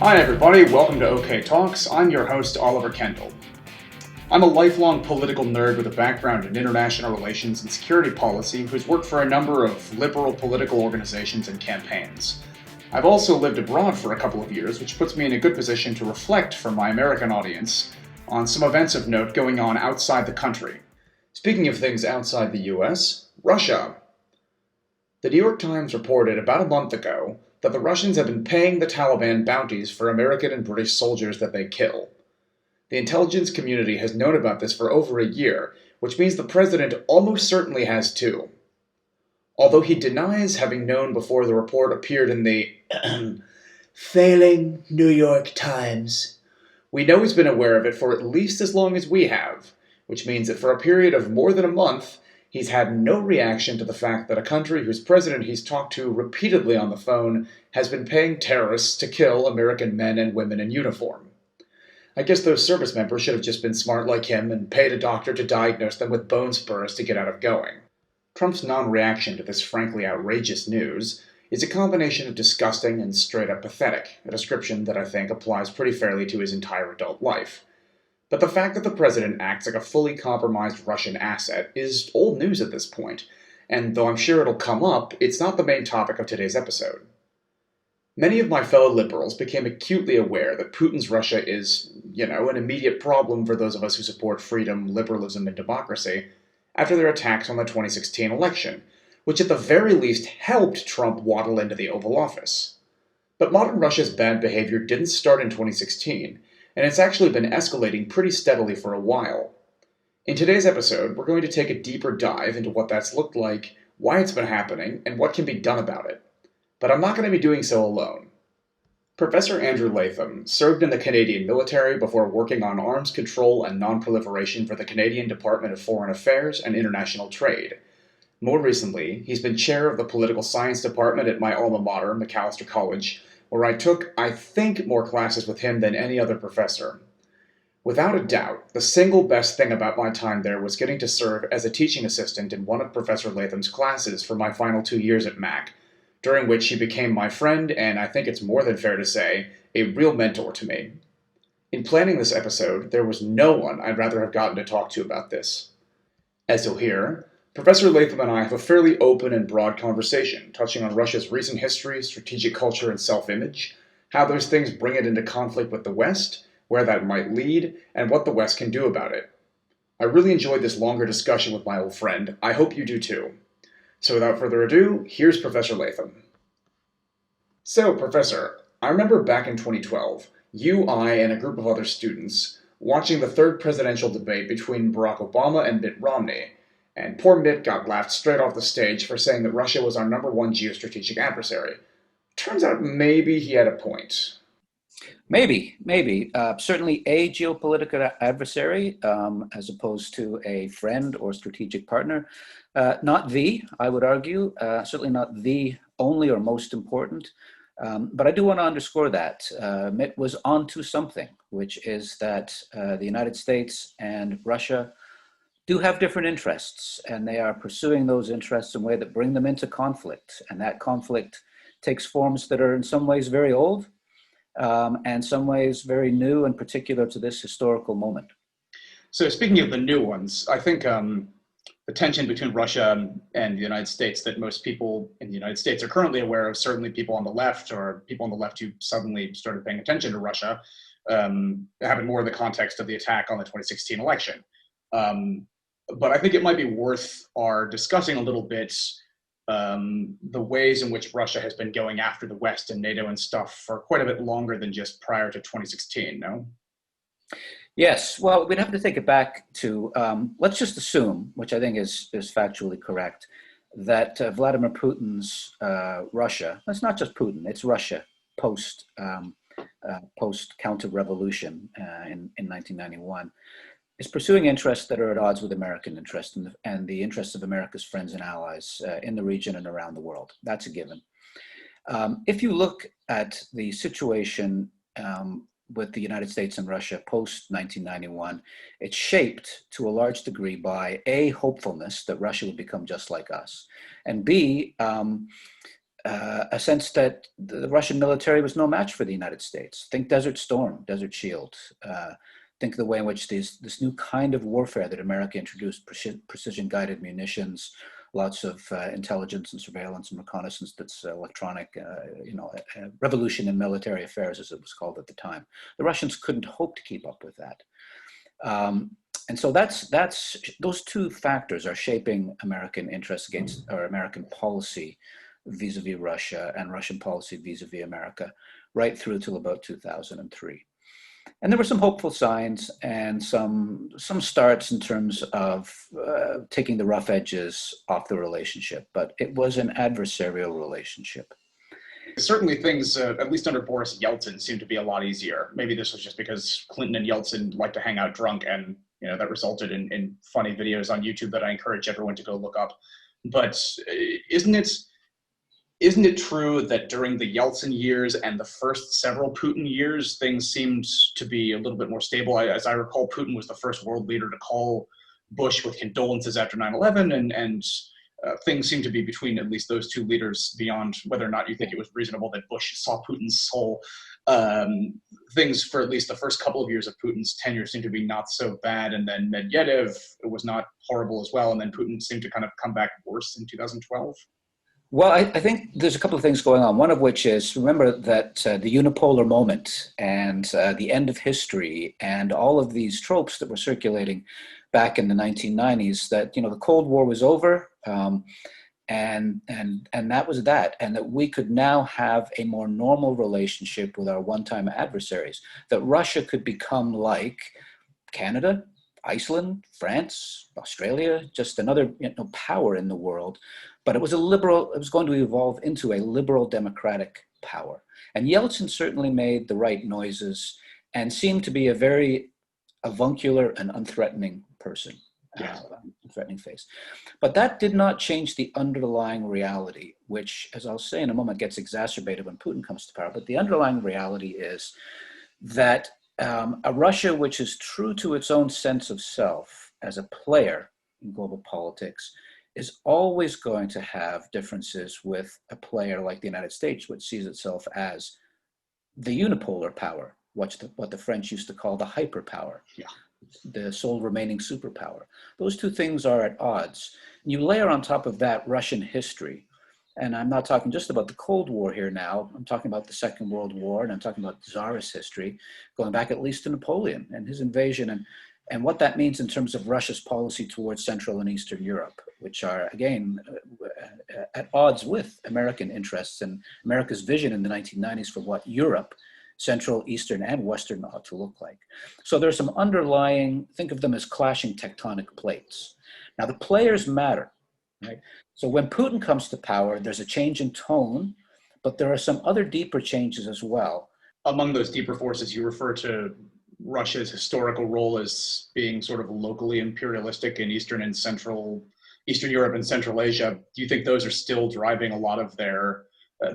Hi everybody, welcome to OK Talks. I'm your host, Oliver Kendall. I'm a lifelong political nerd with a background in international relations and security policy who's worked for a number of liberal political organizations and campaigns. I've also lived abroad for a couple of years, which puts me in a good position to reflect for my American audience on some events of note going on outside the country. Speaking of things outside the US, Russia. The New York Times reported about a month ago that the Russians have been paying the Taliban bounties for American and British soldiers that they kill. The intelligence community has known about this for over a year, which means the president almost certainly has too. Although he denies having known before the report appeared in the failing New York Times, we know he's been aware of it for at least as long as we have, which means that for a period of more than a month, he's had no reaction to the fact that a country whose president he's talked to repeatedly on the phone has been paying terrorists to kill American men and women in uniform. I guess those service members should have just been smart like him and paid a doctor to diagnose them with bone spurs to get out of going. Trump's non-reaction to this frankly outrageous news is a combination of disgusting and straight-up pathetic, a description that I think applies pretty fairly to his entire adult life. But the fact that the president acts like a fully compromised Russian asset is old news at this point, and though I'm sure it'll come up, it's not the main topic of today's episode. Many of my fellow liberals became acutely aware that Putin's Russia is, an immediate problem for those of us who support freedom, liberalism, and democracy after their attacks on the 2016 election, which at the very least helped Trump waddle into the Oval Office. But modern Russia's bad behavior didn't start in 2016, and it's actually been escalating pretty steadily for a while. In today's episode, we're going to take a deeper dive into what that's looked like, why it's been happening, and what can be done about it. But I'm not going to be doing so alone. Professor Andrew Latham served in the Canadian military before working on arms control and non-proliferation for the Canadian Department of Foreign Affairs and International Trade. More recently, he's been chair of the political science department at my alma mater, Macalester College, where I took, I think, more classes with him than any other professor. Without a doubt, the single best thing about my time there was getting to serve as a teaching assistant in one of Professor Latham's classes for my final 2 years at Mac, during which he became my friend and, I think it's more than fair to say, a real mentor to me. In planning this episode, there was no one I'd rather have gotten to talk to about this. As you'll hear, Professor Latham and I have a fairly open and broad conversation, touching on Russia's recent history, strategic culture, and self-image, how those things bring it into conflict with the West, where that might lead, and what the West can do about it. I really enjoyed this longer discussion with my old friend. I hope you do too. So without further ado, here's Professor Latham. So, Professor, I remember back in 2012, you, I, and a group of other students watching the third presidential debate between Barack Obama and Mitt Romney, and poor Mitt got laughed straight off the stage for saying that Russia was our number one geostrategic adversary. Turns out maybe he had a point. Maybe. Certainly a geopolitical adversary as opposed to a friend or strategic partner. I would argue, certainly not the only or most important. But I do want to underscore that Mitt was onto something, which is that the United States and Russia do have different interests, and they are pursuing those interests in a way that bring them into conflict. And that conflict takes forms that are in some ways very old, and some ways very new and particular to this historical moment. So speaking of the new ones, I think the tension between Russia and the United States that most people in the United States are currently aware of, certainly people on the left or people on the left who suddenly started paying attention to Russia, happened more in the context of the attack on the 2016 election. But I think it might be worth our discussing a little bit the ways in which Russia has been going after the West and NATO and stuff for quite a bit longer than just prior to 2016, no? Yes, well, we'd have to take it back to, let's just assume, which I think is factually correct, that Vladimir Putin's Russia, it's not just Putin, it's Russia post counter-revolution in 1991, is pursuing interests that are at odds with American interests and the interests of America's friends and allies in the region and around the world. That's a given. If you look at the situation with the United States and Russia post-1991, it's shaped to a large degree by A, hopefulness that Russia would become just like us, and B, a sense that the Russian military was no match for the United States. Think Desert Storm, Desert Shield. Think the way in which this new kind of warfare that America introduced, precision-guided munitions, lots of intelligence and surveillance and reconnaissance that's electronic, a revolution in military affairs, as it was called at the time. The Russians couldn't hope to keep up with that. And so that's those two factors are shaping American interests against, or American policy vis-a-vis Russia and Russian policy vis-a-vis America, right through till about 2003. And there were some hopeful signs and some starts in terms of taking the rough edges off the relationship, but it was an adversarial relationship. Certainly things, at least under Boris Yeltsin, seemed to be a lot easier. Maybe this was just because Clinton and Yeltsin liked to hang out drunk, and that resulted in funny videos on YouTube that I encourage everyone to go look up. But isn't it true that during the Yeltsin years and the first several Putin years, things seemed to be a little bit more stable? As I recall, Putin was the first world leader to call Bush with condolences after 9/11, and things seem to be between at least those two leaders, beyond whether or not you think it was reasonable that Bush saw Putin's soul. Things for at least the first couple of years of Putin's tenure seem to be not so bad, and then Medvedev was not horrible as well, and then Putin seemed to kind of come back worse in 2012. Well, I think there's a couple of things going on. One of which is, remember that the unipolar moment and the end of history and all of these tropes that were circulating back in the 1990s, that the Cold War was over, and that was that, and that we could now have a more normal relationship with our one-time adversaries. That Russia could become like Canada, Iceland, France, Australia, just another power in the world. But it was going to evolve into a liberal democratic power. And Yeltsin certainly made the right noises and seemed to be a very avuncular and unthreatening person, threatening face. But that did not change the underlying reality, which, as I'll say in a moment, gets exacerbated when Putin comes to power. But the underlying reality is that a Russia which is true to its own sense of self as a player in global politics is always going to have differences with a player like the United States, which sees itself as the unipolar power, what the French used to call the hyperpower, the sole remaining superpower. Those two things are at odds. And you layer on top of that Russian history, and I'm not talking just about the Cold War here now, I'm talking about the Second World War, and I'm talking about Tsarist history, going back at least to Napoleon and his invasion, and what that means in terms of Russia's policy towards Central and Eastern Europe, which are, again, at odds with American interests and America's vision in the 1990s for what Europe, Central, Eastern, and Western, ought to look like. So there's some underlying, think of them as clashing tectonic plates. Now, the players matter, right? So when Putin comes to power, there's a change in tone, but there are some other deeper changes as well. Among those deeper forces, you refer to Russia's historical role as being sort of locally imperialistic in Eastern Europe and Central Asia. Do you think those are still driving a lot of their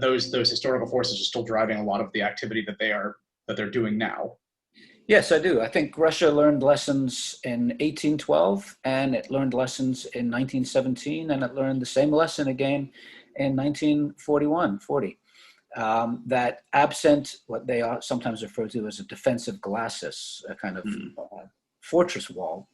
those historical forces are still driving a lot of the activity that they're doing now? Yes, I do. I think Russia learned lessons in 1812, and it learned lessons in 1917, and it learned the same lesson again in 1940. That absent what they are sometimes referred to as a defensive glacis, a kind of fortress wall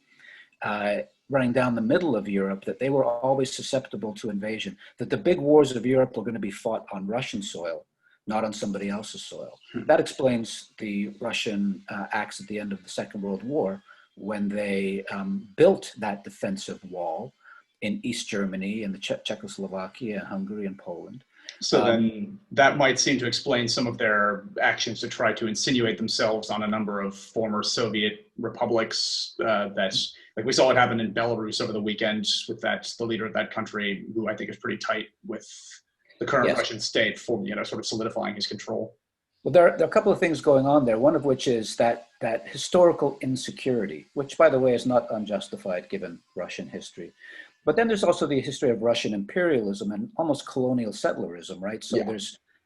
running down the middle of Europe, that they were always susceptible to invasion, that the big wars of Europe were going to be fought on Russian soil, not on somebody else's soil. That explains the Russian acts at the end of the Second World War, when they built that defensive wall in East Germany and the Czechoslovakia, Hungary, and Poland. So then that might seem to explain some of their actions to try to insinuate themselves on a number of former Soviet republics. That's like we saw it happen in Belarus over the weekend with the leader of that country, who I think is pretty tight with the current Russian state, for sort of solidifying his control. Well, there are a couple of things going on there. One of which is that historical insecurity, which, by the way, is not unjustified given Russian history. But then there's also the history of Russian imperialism and almost colonial settlerism, right? So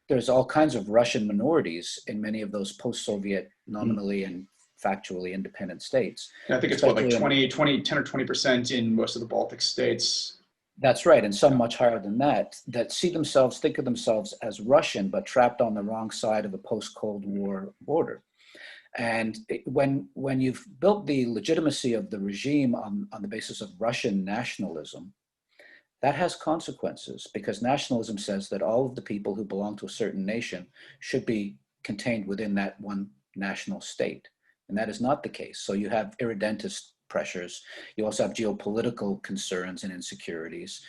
there's all kinds of Russian minorities in many of those post-Soviet nominally and factually independent states. And I think it's like 10 or 20% in most of the Baltic states. That's right, and some Yeah. much higher than that, that see themselves, think of themselves as Russian, but trapped on the wrong side of a post-Cold War border. And when you've built the legitimacy of the regime on the basis of Russian nationalism, that has consequences because nationalism says that all of the people who belong to a certain nation should be contained within that one national state. And that is not the case. So you have irredentist pressures. You also have geopolitical concerns and insecurities.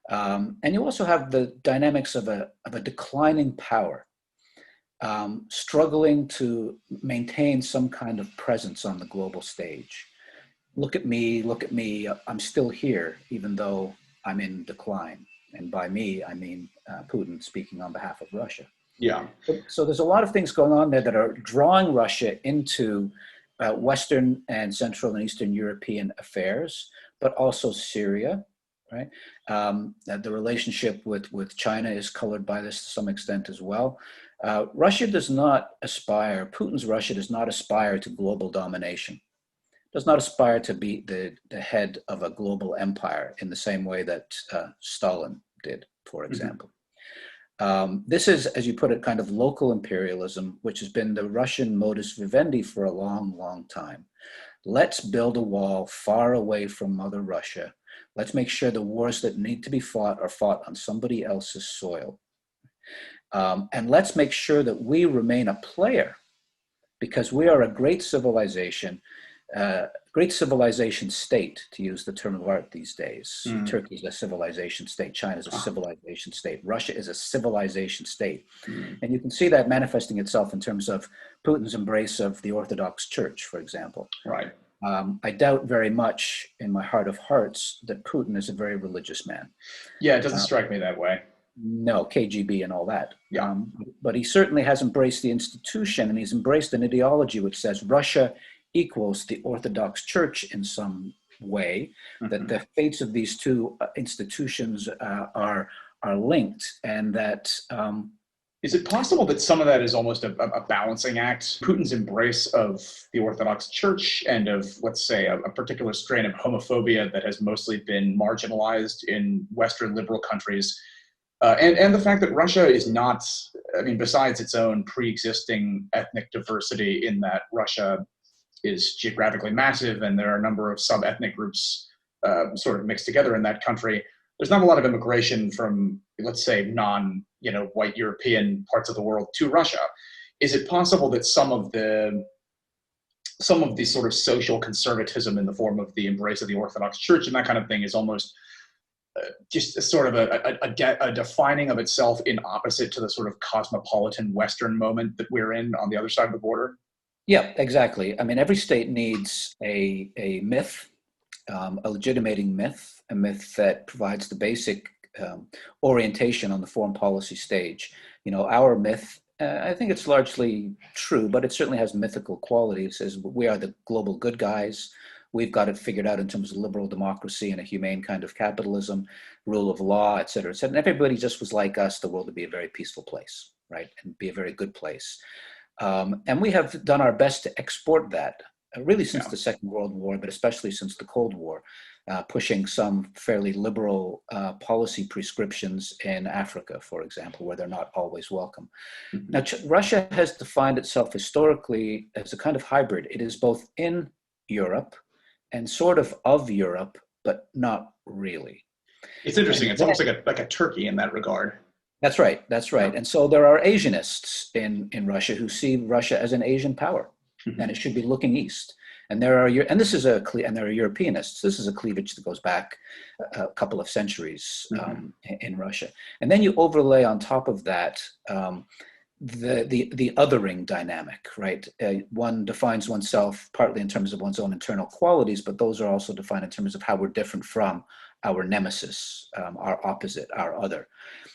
And you also have the dynamics of a declining power, struggling to maintain some kind of presence on the global stage. Look at me, I'm still here, even though I'm in decline. And by me, I mean Putin speaking on behalf of Russia. Yeah. So there's a lot of things going on there that are drawing Russia into Western and Central and Eastern European affairs, but also Syria, right? The relationship with China is colored by this to some extent as well. Russia does not aspire, Putin's Russia does not aspire to global domination, does not aspire to be the head of a global empire in the same way that Stalin did, for Mm-hmm. example. This is, as you put it, kind of local imperialism, which has been the Russian modus vivendi for a long, long time. Let's build a wall far away from Mother Russia. Let's make sure the wars that need to be fought are fought on somebody else's soil. And let's make sure that we remain a player because we are a great civilization state, to use the term of art these days. Mm. Turkey is a civilization state. China is a civilization state. Russia is a civilization state. Mm. And you can see that manifesting itself in terms of Putin's embrace of the Orthodox Church, for example. Right. I doubt very much in my heart of hearts that Putin is a very religious man. Yeah, it doesn't strike me that way. No, KGB and all that. Yeah. But he certainly has embraced the institution, and he's embraced an ideology which says Russia equals the Orthodox Church in some way, that Mm-hmm. the fates of these two institutions are linked, and that Is it possible that some of that is almost a balancing act? Putin's embrace of the Orthodox Church and of, let's say, a particular strain of homophobia that has mostly been marginalized in Western liberal countries, and the fact that Russia is not, I mean, besides its own pre-existing ethnic diversity in that Russia is geographically massive and there are a number of sub-ethnic groups sort of mixed together in that country, there's not a lot of immigration from, let's say, white European parts of the world to Russia. Is it possible that some of the sort of social conservatism in the form of the embrace of the Orthodox Church and that kind of thing is almost just a sort of a defining of itself in opposite to the sort of cosmopolitan Western moment that we're in on the other side of the border? Yeah, exactly. I mean, every state needs a myth, a legitimating myth, a myth that provides the basic orientation on the foreign policy stage. You know, our myth, I think it's largely true, but it certainly has mythical qualities. It says we are the global good guys. We've got it figured out in terms of liberal democracy and a humane kind of capitalism, rule of law, et cetera, et cetera. And everybody just was like us, the world would be a very peaceful place, right? And be a very good place. And we have done our best to export that, really since the Second World War, but especially since the Cold War, pushing some fairly liberal policy prescriptions in Africa, for example, where they're not always welcome. Mm-hmm. Now, Russia has defined itself historically as a kind of hybrid. It is both in Europe and sort of Europe, but not really. It's interesting. It's almost like a Turkey in that regard. That's right. That's right. And so there are Asianists in Russia who see Russia as an Asian power, Mm-hmm. and it should be looking east. And there are and there are Europeanists. This is a cleavage that goes back a couple of centuries in Russia. And then you overlay on top of that the othering dynamic, right? One defines oneself partly in terms of one's own internal qualities, but those are also defined in terms of how we're different from our nemesis, our opposite, our other.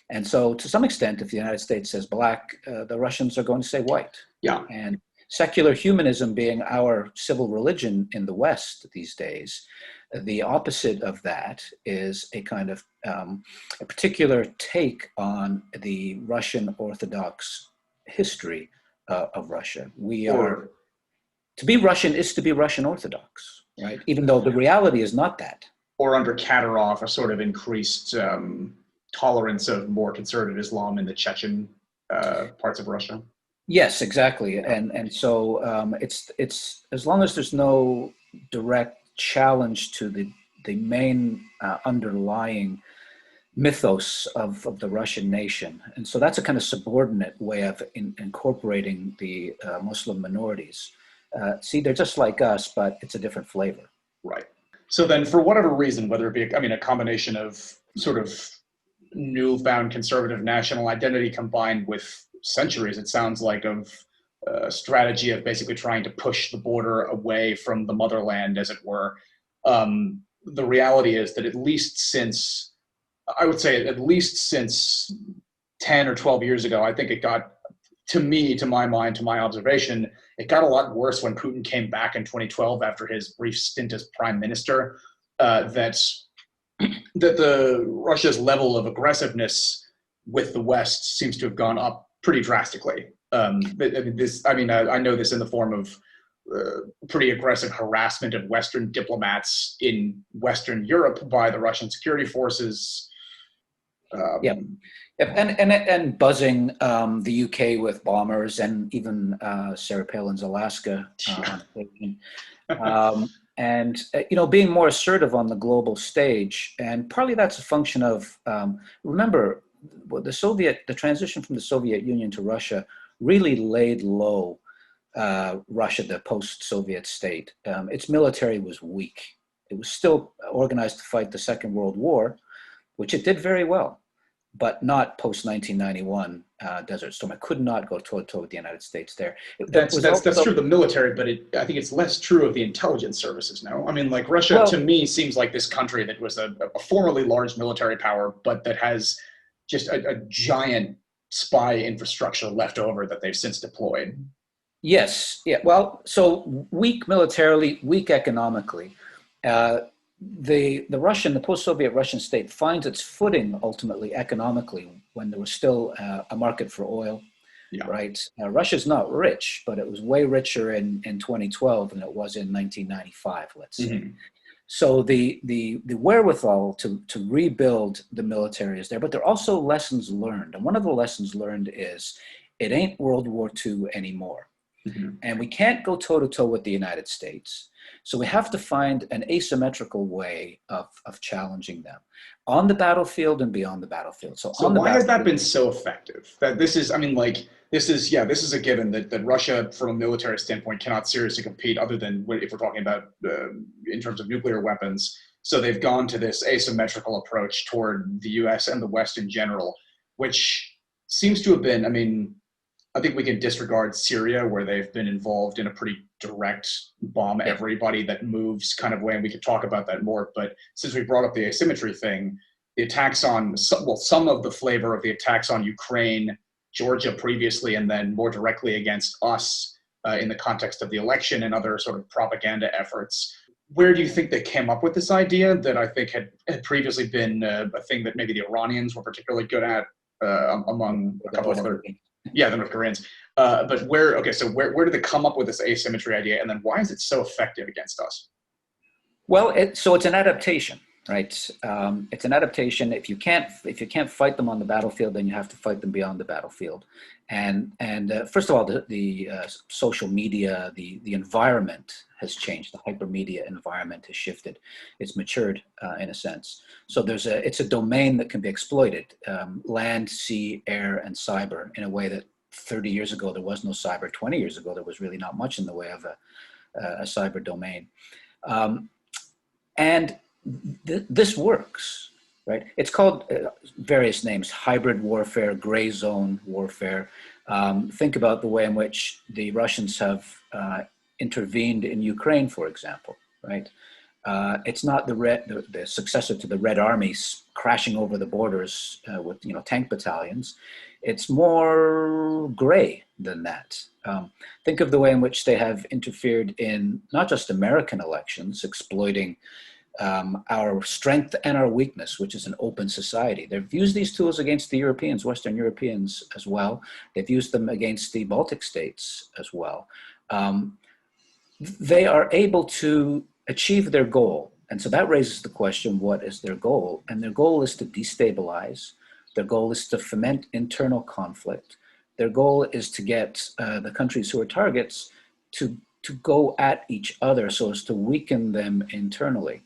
And so to some extent, if the United States says black, the Russians are going to say white. Yeah. And secular humanism being our civil religion in the West these days, the opposite of that is a kind of a particular take on the Russian Orthodox history of Russia. To be Russian is to be Russian Orthodox, right? Even though the reality is not that. or under Kadyrov, a sort of increased tolerance of more conservative Islam in the Chechen parts of Russia. Yes, exactly. And so it's as long as there's no direct challenge to the main underlying mythos of the Russian nation. And so that's a kind of subordinate way of incorporating the Muslim minorities. See, they're just like us, but it's a different flavor. Right. So then, for whatever reason, whether it be, I mean, a combination of sort of newfound conservative national identity combined with centuries, it sounds like, of strategy of basically trying to push the border away from the motherland, as it were. The reality is that I would say, at least since 10 or 12 years ago, I think it got, to me, to my mind, to my observation, it got a lot worse when Putin came back in 2012 after his brief stint as prime minister. That the Russia's level of aggressiveness with the West seems to have gone up pretty drastically. I know this in the form of pretty aggressive harassment of Western diplomats in Western Europe by the Russian security forces. Yep. Yep. And buzzing the UK with bombers, and even Sarah Palin's Alaska on occasion. Being more assertive on the global stage. And partly that's a function of, remember, the transition from the Soviet Union to Russia really laid low Russia, the post-Soviet state. Its military was weak. It was still organized to fight the Second World War, which it did very well, but not post-1991 Desert Storm. It could not go toe-to-toe with the United States there. That's true of the military, but I think it's less true of the intelligence services now. I mean, like, Russia, to me, seems like this country that was a formerly large military power, but that has just a giant spy infrastructure left over that they've since deployed. Yes. Yeah. Well, so weak militarily, weak economically. The post-Soviet Russian state finds its footing ultimately economically when there was still a market for oil, right? Russia's not rich, but it was way richer in 2012 than it was in 1995, let's say. Mm-hmm. So the wherewithal to rebuild the military is there, but there are also lessons learned. And one of the lessons learned is it ain't World War II anymore. Mm-hmm. And we can't go toe-to-toe with the United States. So we have to find an asymmetrical way of challenging them on the battlefield and beyond the battlefield. So why has that been so effective? That this is a given that Russia, from a military standpoint, cannot seriously compete other than if we're talking about in terms of nuclear weapons. So they've gone to this asymmetrical approach toward the U.S. and the West in general, which seems to have been, I think we can disregard Syria, where they've been involved in a pretty direct bomb everybody that moves kind of way, and we could talk about that more. But since we brought up the asymmetry thing, the attacks on, some of the flavor of the attacks on Ukraine, Georgia previously, and then more directly against us in the context of the election and other sort of propaganda efforts. Where do you think they came up with this idea that I think had previously been a thing that maybe the Iranians were particularly good at among a couple of other... Yeah, the North Koreans. But where did they come up with this asymmetry idea, and then why is it so effective against us? Well, so it's an adaptation, right? It's an adaptation. If you can't fight them on the battlefield, then you have to fight them beyond the battlefield. And first of all, the social media, the environment has changed. The hypermedia environment has shifted. It's matured in a sense. So it's a domain that can be exploited, land, sea, air, and cyber, in a way that 30 years ago there was no cyber. 20 years ago there was really not much in the way of a cyber domain. This works, right? It's called various names: hybrid warfare, gray zone warfare. Think about the way in which the Russians have intervened in Ukraine, for example, right? It's not the successor to the Red Army crashing over the borders with tank battalions. It's more gray than that. Think of the way in which they have interfered in not just American elections, exploiting our strength and our weakness, which is an open society. They've used these tools against the Europeans, Western Europeans as well. They've used them against the Baltic states as well. They are able to achieve their goal And so that raises the question, what is their goal? And their goal is to destabilize. Their goal is to foment internal conflict. Their goal is to get the countries who are targets to go at each other so as to weaken them internally.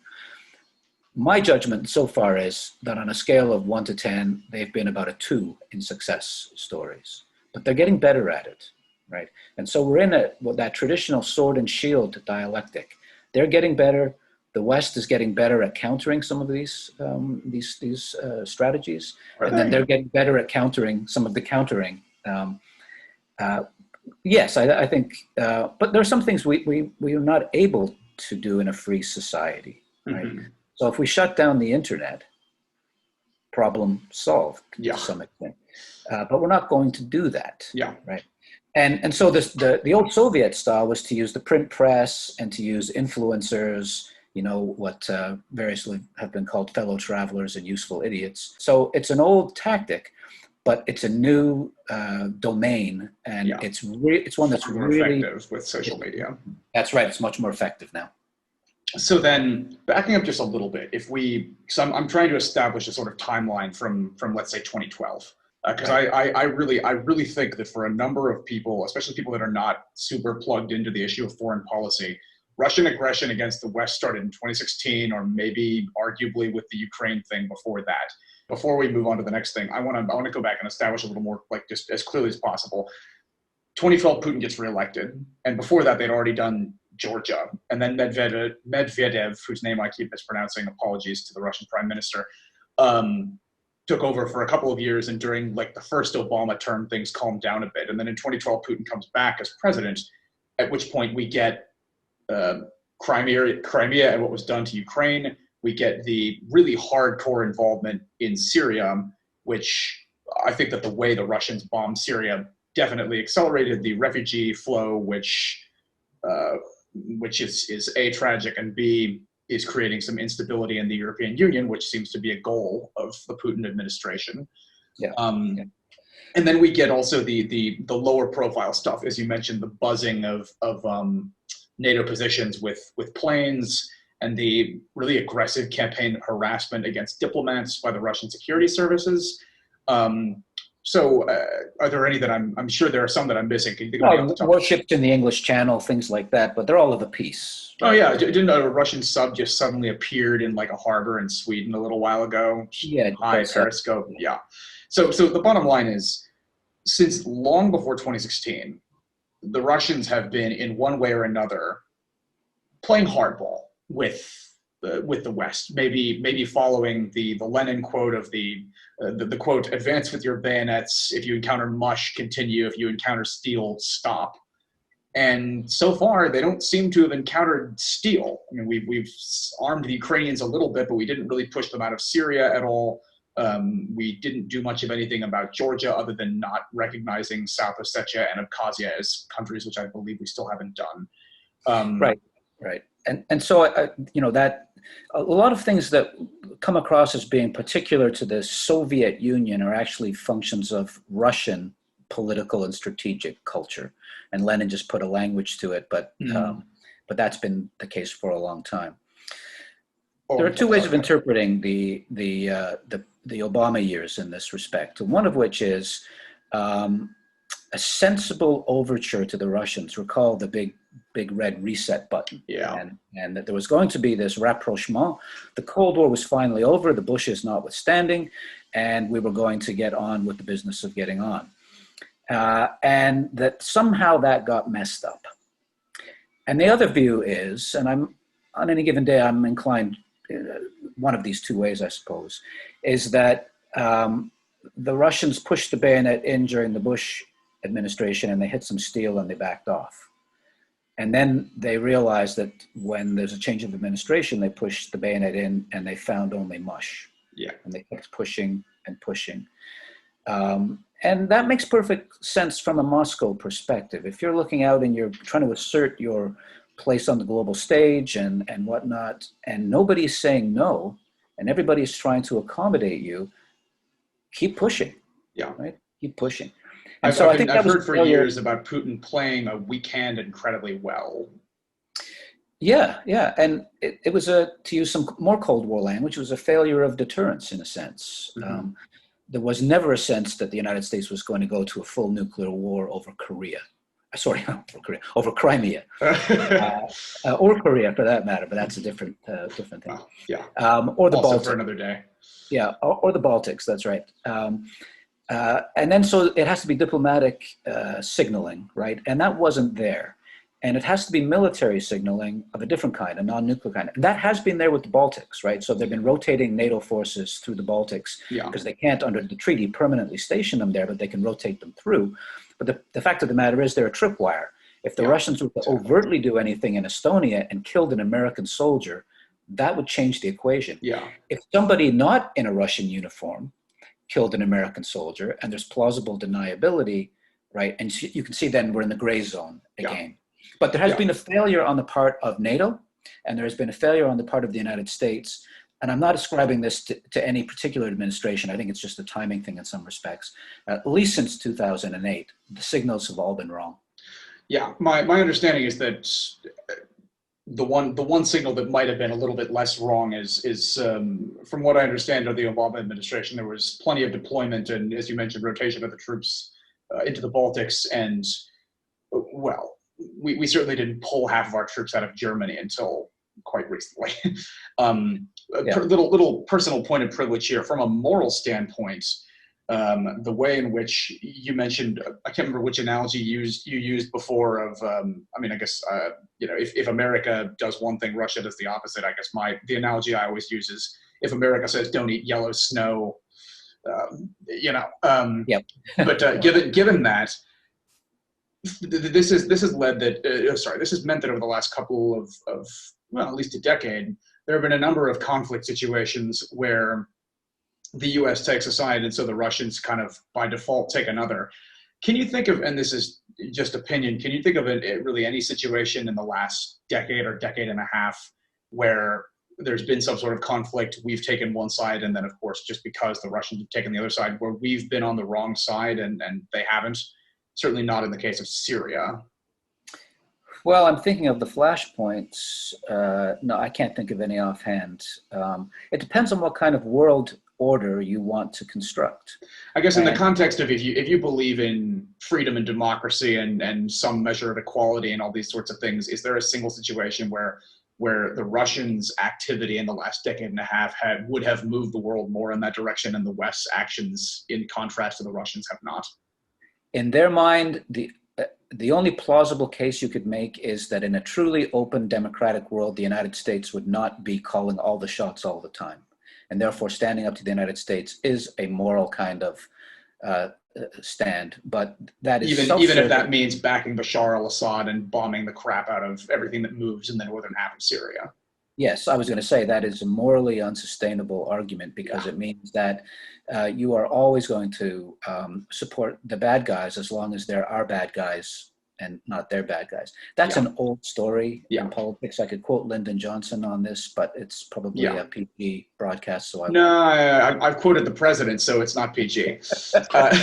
My judgment so far is that on a scale of 1 to 10, they've been about a 2 in success stories, but they're getting better at it, right? And so we're in that traditional sword and shield dialectic. They're getting better. The West is getting better at countering some of these strategies, and then they're getting better at countering some of the countering. Yes, I think, but there are some things we are not able to do in a free society, right? Mm-hmm. So if we shut down the internet, problem solved to some extent. But we're not going to do that, right? And so the old Soviet style was to use the print press and to use influencers, what variously have been called fellow travelers and useful idiots. So it's an old tactic, but it's a new domain, and it's one that's really effective with social media. That's right. It's much more effective now. So then, backing up just a little bit, I'm trying to establish a sort of timeline from let's say 2012, because I really think that for a number of people, especially people that are not super plugged into the issue of foreign policy, Russian aggression against the West started in 2016, or maybe arguably with the Ukraine thing before that. Before we move on to the next thing, I want to go back and establish a little more, like, just as clearly as possible. 2012, Putin gets reelected, and before that, they'd already done Georgia, and then Medvedev, whose name I keep mispronouncing, apologies to the Russian prime minister, took over for a couple of years, and during like the first Obama term, things calmed down a bit, and then in 2012, Putin comes back as president, at which point we get Crimea and what was done to Ukraine. We get the really hardcore involvement in Syria, which I think that the way the Russians bombed Syria definitely accelerated the refugee flow, which is A, tragic, and B, is creating some instability in the European Union, which seems to be a goal of the Putin administration. And then we get also the lower profile stuff, as you mentioned, the buzzing of NATO positions with planes, and the really aggressive campaign of harassment against diplomats by the Russian security services. So are there any that I'm sure there are some that I'm missing? Can you think of warships in the English Channel, things like that, but they're all of the piece. Right? Oh yeah, didn't a Russian sub just suddenly appeared in like a harbor in Sweden a little while ago? Hi, Periscope. Yeah. So the bottom line is, since long before 2016, the Russians have been in one way or another playing hardball with the West, maybe following the Lenin quote of the quote, "Advance with your bayonets. If you encounter mush, continue. If you encounter steel, stop." And so far, they don't seem to have encountered steel. I mean, we've armed the Ukrainians a little bit, but we didn't really push them out of Syria at all. We didn't do much of anything about Georgia other than not recognizing South Ossetia and Abkhazia as countries, which I believe we still haven't done. Right. And so, that a lot of things that come across as being particular to the Soviet Union are actually functions of Russian political and strategic culture. And Lenin just put a language to it, but that's been the case for a long time. There are two ways of interpreting the Obama years in this respect. One of which is a sensible overture to the Russians. Recall the big red reset button. And that there was going to be this rapprochement. The Cold War was finally over, the Bushes notwithstanding, and we were going to get on with the business of getting on. And that somehow that got messed up. And the other view is, and on any given day, I'm inclined one of these two ways, I suppose, is that the Russians pushed the bayonet in during the Bush administration, and they hit some steel and they backed off. And then they realized that when there's a change of administration, they pushed the bayonet in and they found only mush. And they kept pushing and pushing. And that makes perfect sense from a Moscow perspective. If you're looking out and you're trying to assert your place on the global stage and whatnot, and nobody's saying no, and everybody's trying to accommodate you, keep pushing. Right? Keep pushing. And so I think I've heard for years about Putin playing a weak hand incredibly well. Yeah, yeah, and it was to use some more Cold War language, it was a failure of deterrence in a sense. Hmm. There was never a sense that the United States was going to go to a full nuclear war over Korea. Sorry, over Korea, over Crimea, or Korea for that matter, but that's a different thing. Well, yeah, Or the also for Baltic, another day. yeah, or the Baltics. That's right. And then so it has to be diplomatic signaling, right? And that wasn't there. And it has to be military signaling of a different kind, a non-nuclear kind. And that has been there with the Baltics, right? So they've been rotating NATO forces through the Baltics Yeah, because they can't, under the treaty, permanently station them there, but they can rotate them through. But the fact of the matter is they're a tripwire. If the yeah, Russians were to exactly. overtly do anything in Estonia and killed an American soldier, that would change the equation. Yeah, If somebody not in a Russian uniform killed an American soldier, and there's plausible deniability, right? And you can see then we're in the gray zone yeah, again. But there has yeah. been a failure on the part of NATO, and there has been a failure on the part of the United States. And I'm not ascribing this to any particular administration. I think it's just a timing thing in some respects. At least since 2008, the signals have all been wrong. Yeah, my understanding is that the one signal that might have been a little bit less wrong is from what I understand of the Obama administration, there was plenty of deployment and, as you mentioned, rotation of the troops into the Baltics, and well, we certainly didn't pull half of our troops out of Germany until quite recently. A Yeah. little personal point of privilege here from a moral standpoint. The way in which you mentioned, I can't remember which analogy you used before of, I mean, I guess, if America does one thing, Russia does the opposite. I guess the analogy I always use is if America says don't eat yellow snow, you know, Yep. but given that, this has led that, this has meant that over the last couple of, well, at least a decade, there have been a number of conflict situations where the U.S. takes a side, and so the Russians kind of by default take another. Can you think of, and this is just opinion, can you think of really any situation in the last decade or decade and a half where there's been some sort of conflict, we've taken one side, and then of course, just because the Russians have taken the other side, where we've been on the wrong side and they haven't? Certainly not in the case of Syria. Well, I'm thinking of the flashpoints. No, I can't think of any offhand. It depends on what kind of world order you want to construct. I guess in the And context of if you believe in freedom and democracy and some measure of equality and all these sorts of things, is there a single situation where the Russians' activity in the last decade and a half would have moved the world more in that direction, and the West's actions, in contrast to the Russians, have not? in their mind, the only plausible case you could make is that in a truly open democratic world, the United States would not be calling all the shots all the time. And therefore, standing up to the United States is a moral kind of uh, stand. But that is Even if self-serving. that means backing Bashar al-Assad and bombing the crap out of everything that moves in the northern half of Syria. Yes, I was going to say that is a morally unsustainable argument Yeah, because it means that you are always going to support the bad guys as long as there are bad guys and not their bad guys. That's yeah, an old story in yeah, politics. I could quote Lyndon Johnson on this, but it's probably yeah. a PG broadcast, so I No, won't. I've quoted the president, so it's not PG. But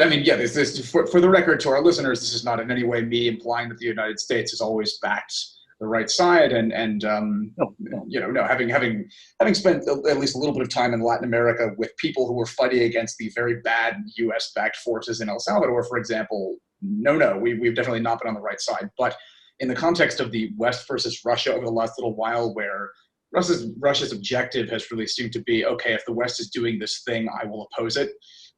I mean, yeah, this for the record to our listeners, this is not in any way me implying that the United States has always backed the right side, and No, no. no, having spent at least a little bit of time in Latin America with people who were fighting against the very bad U.S. backed forces in El Salvador, for example, no, we've definitely not been on the right side. But in the context of the West versus Russia over the last little while, where Russia's objective has really seemed to be, okay, if the West is doing this thing, I will oppose it.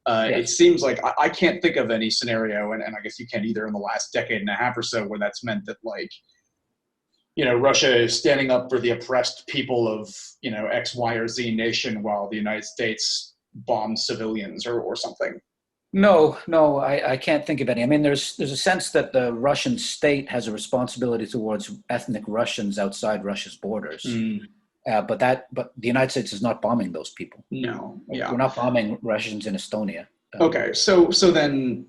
It Yes. seems like I can't think of any scenario, and I guess you can't either, in the last decade and a half or so, where that's meant that, like, Russia is standing up for the oppressed people of, X, Y, or Z nation while the United States bombs civilians or something. No, no, I can't think of any. I mean, there's a sense that the Russian state has a responsibility towards ethnic Russians outside Russia's borders. Mm, But the United States is not bombing those people. no, We're yeah. not bombing Russians in Estonia. Okay, so then,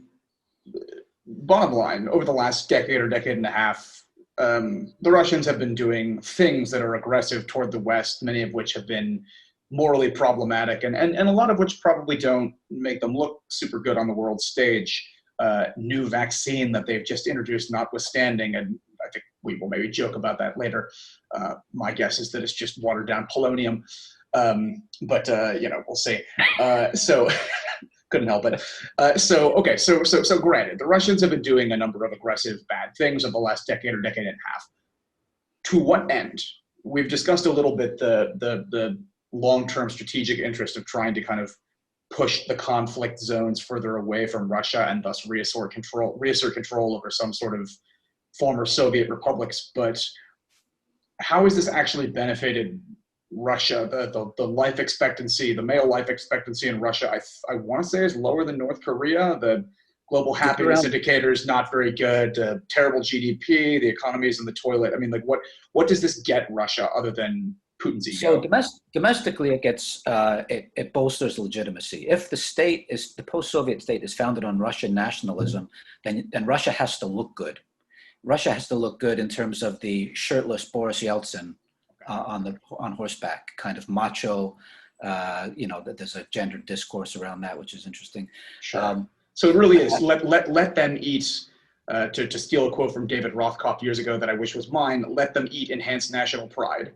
bottom line, over the last decade or decade and a half, the Russians have been doing things that are aggressive toward the West, many of which have been morally problematic, and a lot of which probably don't make them look super good on the world stage. New vaccine that they've just introduced notwithstanding, and I think we will maybe joke about that later. My guess is that it's just watered down polonium. But we'll see. So couldn't help it. So granted, the Russians have been doing a number of aggressive bad things over the last decade or decade and a half. To what end? We've discussed a little bit the long-term strategic interest of trying to kind of push the conflict zones further away from Russia and thus reassert control over some sort of former Soviet republics. But how has this actually benefited Russia? The life expectancy, the male life expectancy in Russia, I want to say is lower than North Korea. The global happiness indicator is not very good. Terrible GDP. The economy is in the toilet. I mean, like what does this get Russia other than Putin's ego? So domestically, it gets it bolsters legitimacy. If the post-Soviet state is founded on Russian nationalism, then Russia has to look good. Russia has to look good in terms of the shirtless Boris Yeltsin on horseback, kind of macho. That there's a gendered discourse around that, which is interesting. Sure. So it really is let them eat. To steal a quote from David Rothkopf years ago that I wish was mine, let them eat enhanced national pride.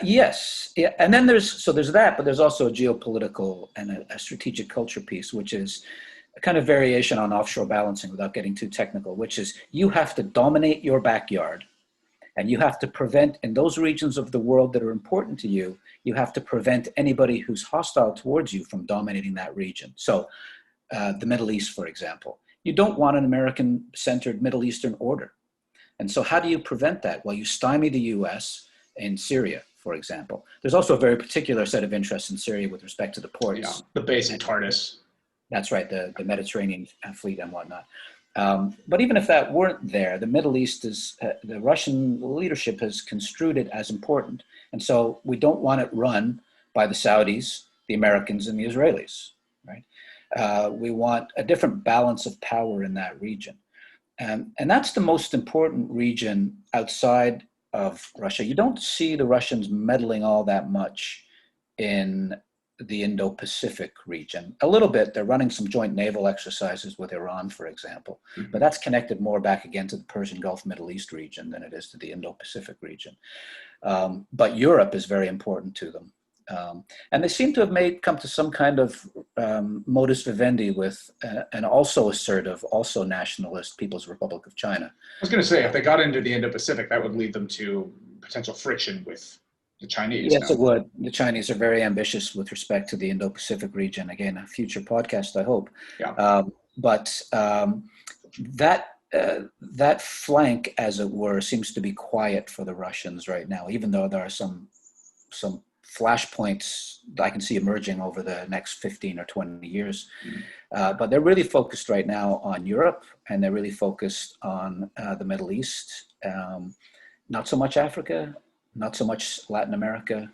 Yes, yeah. And then there's that, but there's also a geopolitical and a strategic culture piece, which is a kind of variation on offshore balancing without getting too technical, which is you have to dominate your backyard and you have to prevent, in those regions of the world that are important to you, you have to prevent anybody who's hostile towards you from dominating that region. So the Middle East, for example, you don't want an American-centered Middle Eastern order. And so how do you prevent that? Well, you stymie the US in Syria, for example. There's also a very particular set of interests in Syria with respect to the ports. Yeah, the base in Tartus. That's right, the Mediterranean fleet and whatnot. But even if that weren't there, the Middle East the Russian leadership has construed it as important. And so we don't want it run by the Saudis, the Americans, and the Israelis, right? We want a different balance of power in that region. And that's the most important region outside of Russia. You don't see the Russians meddling all that much in the Indo-Pacific region. A little bit, they're running some joint naval exercises with Iran, for example, but that's connected more back again to the Persian Gulf Middle East region than it is to the Indo-Pacific region. But Europe is very important to them. And they seem to have come to some kind of modus vivendi with an also assertive, also nationalist People's Republic of China. I was going to say, if they got into the Indo-Pacific, that would lead them to potential friction with the Chinese. Yes, it would. The Chinese are very ambitious with respect to the Indo-Pacific region. Again, a future podcast, I hope. Yeah. But that flank, as it were, seems to be quiet for the Russians right now, even though there are some flashpoints that I can see emerging over the next 15 or 20 years. But they're really focused right now on Europe, and they're really focused on the Middle East. Not so much Africa, not so much Latin America.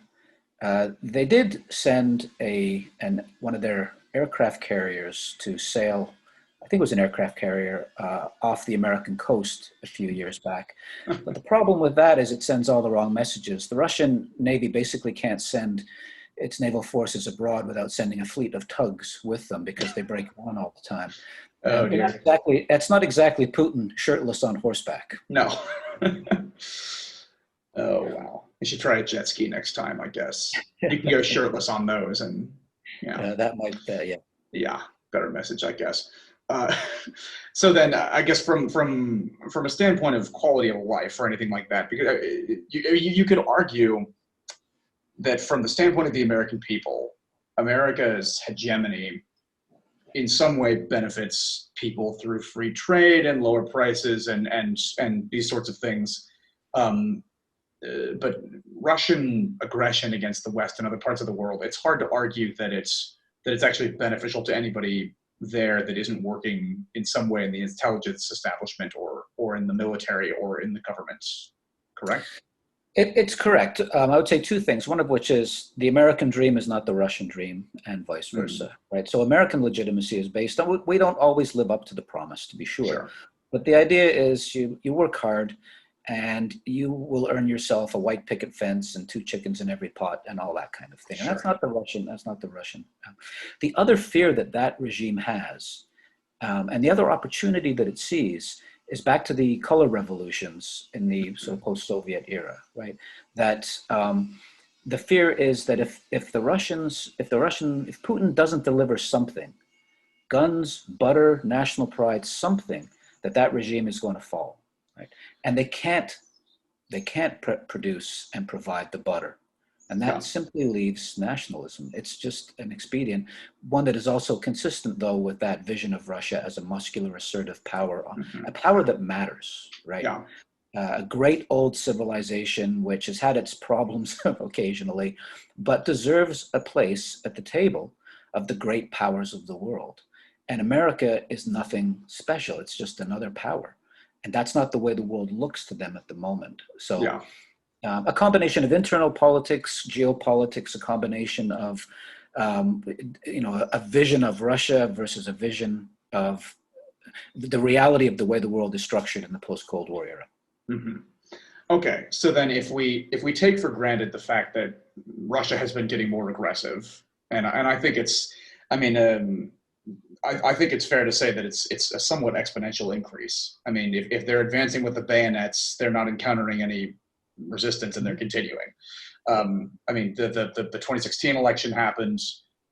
They did send one of their aircraft carriers to sail, I think it was an aircraft carrier, off the American coast a few years back. But the problem with that is it sends all the wrong messages. The Russian Navy basically can't send its naval forces abroad without sending a fleet of tugs with them because they break on all the time. Oh, dear. That's not exactly Putin shirtless on horseback. No. Oh, wow. You should try a jet ski next time, I guess. You can go shirtless on those, and that might, yeah. Yeah, better message, I guess. So then, I guess from a standpoint of quality of life or anything like that, because you could argue that from the standpoint of the American people, America's hegemony in some way benefits people through free trade and lower prices and these sorts of things. But Russian aggression against the West and other parts of the world, it's hard to argue that it's actually beneficial to anybody there that isn't working in some way in the intelligence establishment or in the military or in the government. Correct? It's correct. I would say two things, one of which is the American dream is not the Russian dream and vice versa, right? So American legitimacy is based on, we don't always live up to the promise, to be sure. But the idea is you work hard and you will earn yourself a white picket fence and 2 chickens in every pot and all that kind of thing. And that's not the Russian. The other fear that regime has, and the other opportunity that it sees, is back to the color revolutions in the sort of post-Soviet era, right? That the fear is that if Putin doesn't deliver something, guns, butter, national pride, something, that regime is going to fall, right? And they can't produce and provide the butter. And Yeah. that simply leaves nationalism. It's just an expedient, one that is also consistent, though, with that vision of Russia as a muscular, assertive power, a power that matters, right? Yeah. A great old civilization which has had its problems occasionally, but deserves a place at the table of the great powers of the world. And America is nothing special. It's just another power. And that's not the way the world looks to them at the moment. So Yeah. a combination of internal politics, geopolitics, a combination of, a vision of Russia versus a vision of the reality of the way the world is structured in the post-Cold War era. Mm-hmm. Okay, so then if we take for granted the fact that Russia has been getting more aggressive, and I think it's, I mean, I think it's fair to say that it's a somewhat exponential increase. I mean, if they're advancing with the bayonets, they're not encountering any resistance and they're continuing. I mean, the 2016 election happened.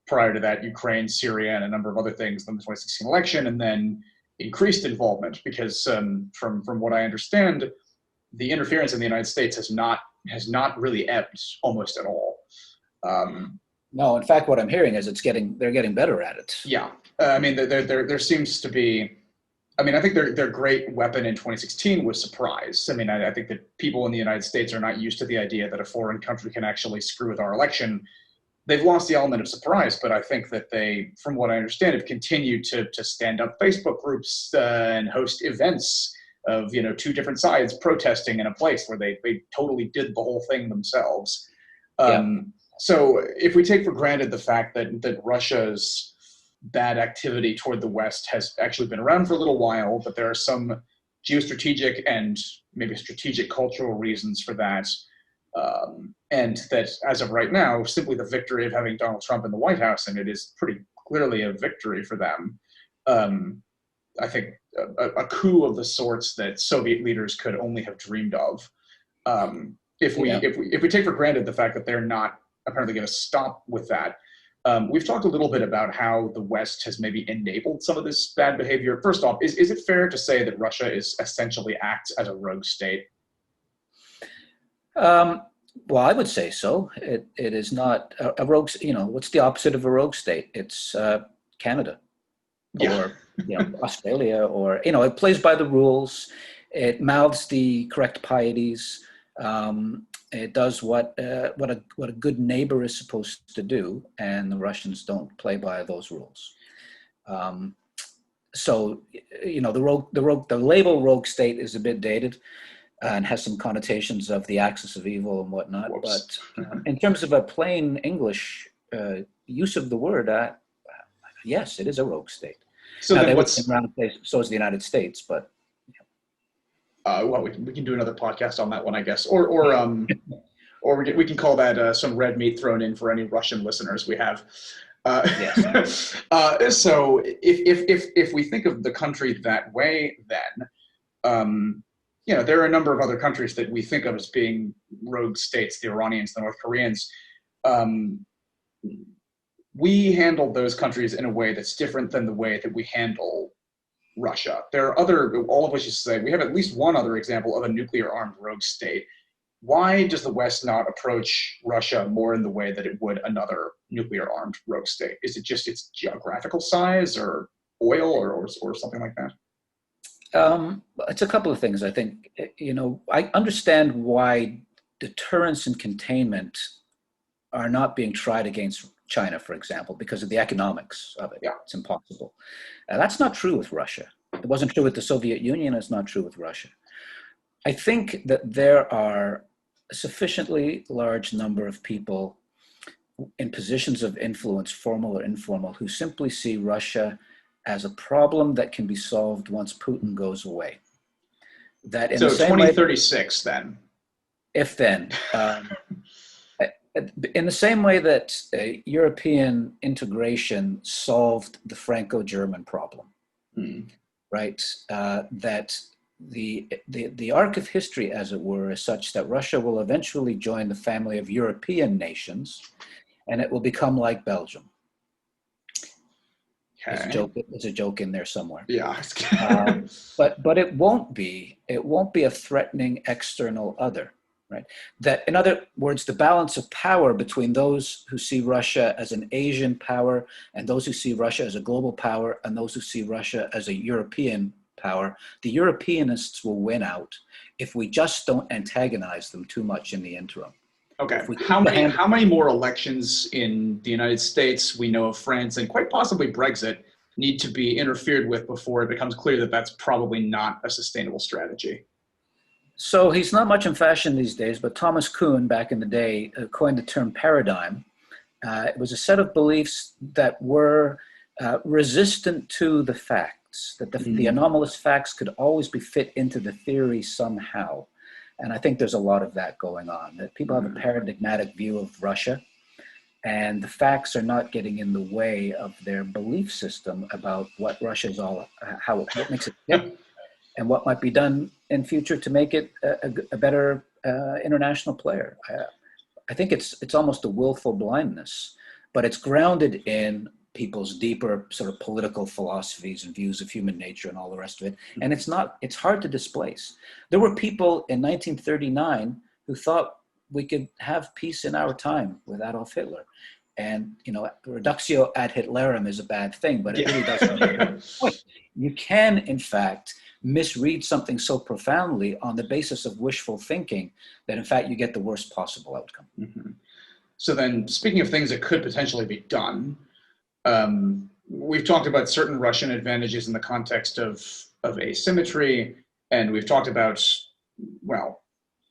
Prior to that, Ukraine, Syria, and a number of other things. Then the 2016 election, and then increased involvement because, from what I understand, the interference in the United States has not really ebbed almost at all. No, in fact, what I'm hearing is they're getting better at it. Yeah, I mean, there seems to be. I mean, I think their great weapon in 2016 was surprise. I mean, I think that people in the United States are not used to the idea that a foreign country can actually screw with our election. They've lost the element of surprise, but I think that they, from what I understand, have continued to stand up Facebook groups and host events of two different sides protesting in a place where they totally did the whole thing themselves. Yeah. So if we take for granted the fact that Russia's bad activity toward the West has actually been around for a little while, but there are some geostrategic and maybe strategic cultural reasons for that. And that as of right now, simply the victory of having Donald Trump in the White House, and it is pretty clearly a victory for them. I think a coup of the sorts that Soviet leaders could only have dreamed of. If we take for granted the fact that they're not apparently going to stop with that, we've talked a little bit about how the West has maybe enabled some of this bad behavior. First off, is it fair to say that Russia is essentially acts as a rogue state? Well, I would say so. It is not a rogue. What's the opposite of a rogue state? It's Canada, or Australia, or it plays by the rules. It mouths the correct pieties. It does what a good neighbor is supposed to do, and the Russians don't play by those rules. So the label rogue state is a bit dated and has some connotations of the axis of evil and whatnot. Whoops. But in terms of a plain English use of the word, yes, it is a rogue state. So now, then so is the United States, but well, we can do another podcast on that one, I guess, or we can call that some red meat thrown in for any Russian listeners we have. Yes. So if we think of the country that way, then there are a number of other countries that we think of as being rogue states, the Iranians, the North Koreans. We handle those countries in a way that's different than the way that we handle Russia. There are all of which is to say, we have at least one other example of a nuclear-armed rogue state. Why does the West not approach Russia more in the way that it would another nuclear-armed rogue state? Is it just its geographical size, or oil, or something like that? It's a couple of things. I think, I understand why deterrence and containment are not being tried against China, for example, because of the economics of it. Yeah. It's impossible. That's not true with Russia. It wasn't true with the Soviet Union. It's not true with Russia. I think that there are a sufficiently large number of people in positions of influence, formal or informal, who simply see Russia as a problem that can be solved once Putin goes away. That in so the same 2036 way, then. If then. In the same way that European integration solved the Franco-German problem, right? That the arc of history, as it were, is such that Russia will eventually join the family of European nations, and it will become like Belgium. There's a Okay. joke. There's a joke in there somewhere. Yeah. But it won't be a threatening external other, right? That, in other words, the balance of power between those who see Russia as an Asian power and those who see Russia as a global power and those who see Russia as a European power, the Europeanists will win out if we just don't antagonize them too much in the interim. Okay. If we How keep the many hand, how many more elections in the United States, we know of France, and quite possibly Brexit, need to be interfered with before it becomes clear that that's probably not a sustainable strategy? so he's not much in fashion these days, but Thomas Kuhn back in the day coined the term paradigm. It was a set of beliefs that were resistant to the facts, that the anomalous facts could always be fit into the theory somehow. And I think there's a lot of that going on, that people have a paradigmatic view of Russia, and the facts are not getting in the way of their belief system about what Russia is all, what makes it tick, and what might be done in future to make it a better international player. I think it's almost a willful blindness, but it's grounded in people's deeper sort of political philosophies and views of human nature and all the rest of it. And it's hard to displace. There were people in 1939 who thought we could have peace in our time with Adolf Hitler. And, reductio ad Hitlerum is a bad thing, but it really doesn't. You can, in fact, misread something so profoundly on the basis of wishful thinking that, in fact, you get the worst possible outcome. Mm-hmm. So then, speaking of things that could potentially be done, we've talked about certain Russian advantages in the context of asymmetry, and we've talked about, well,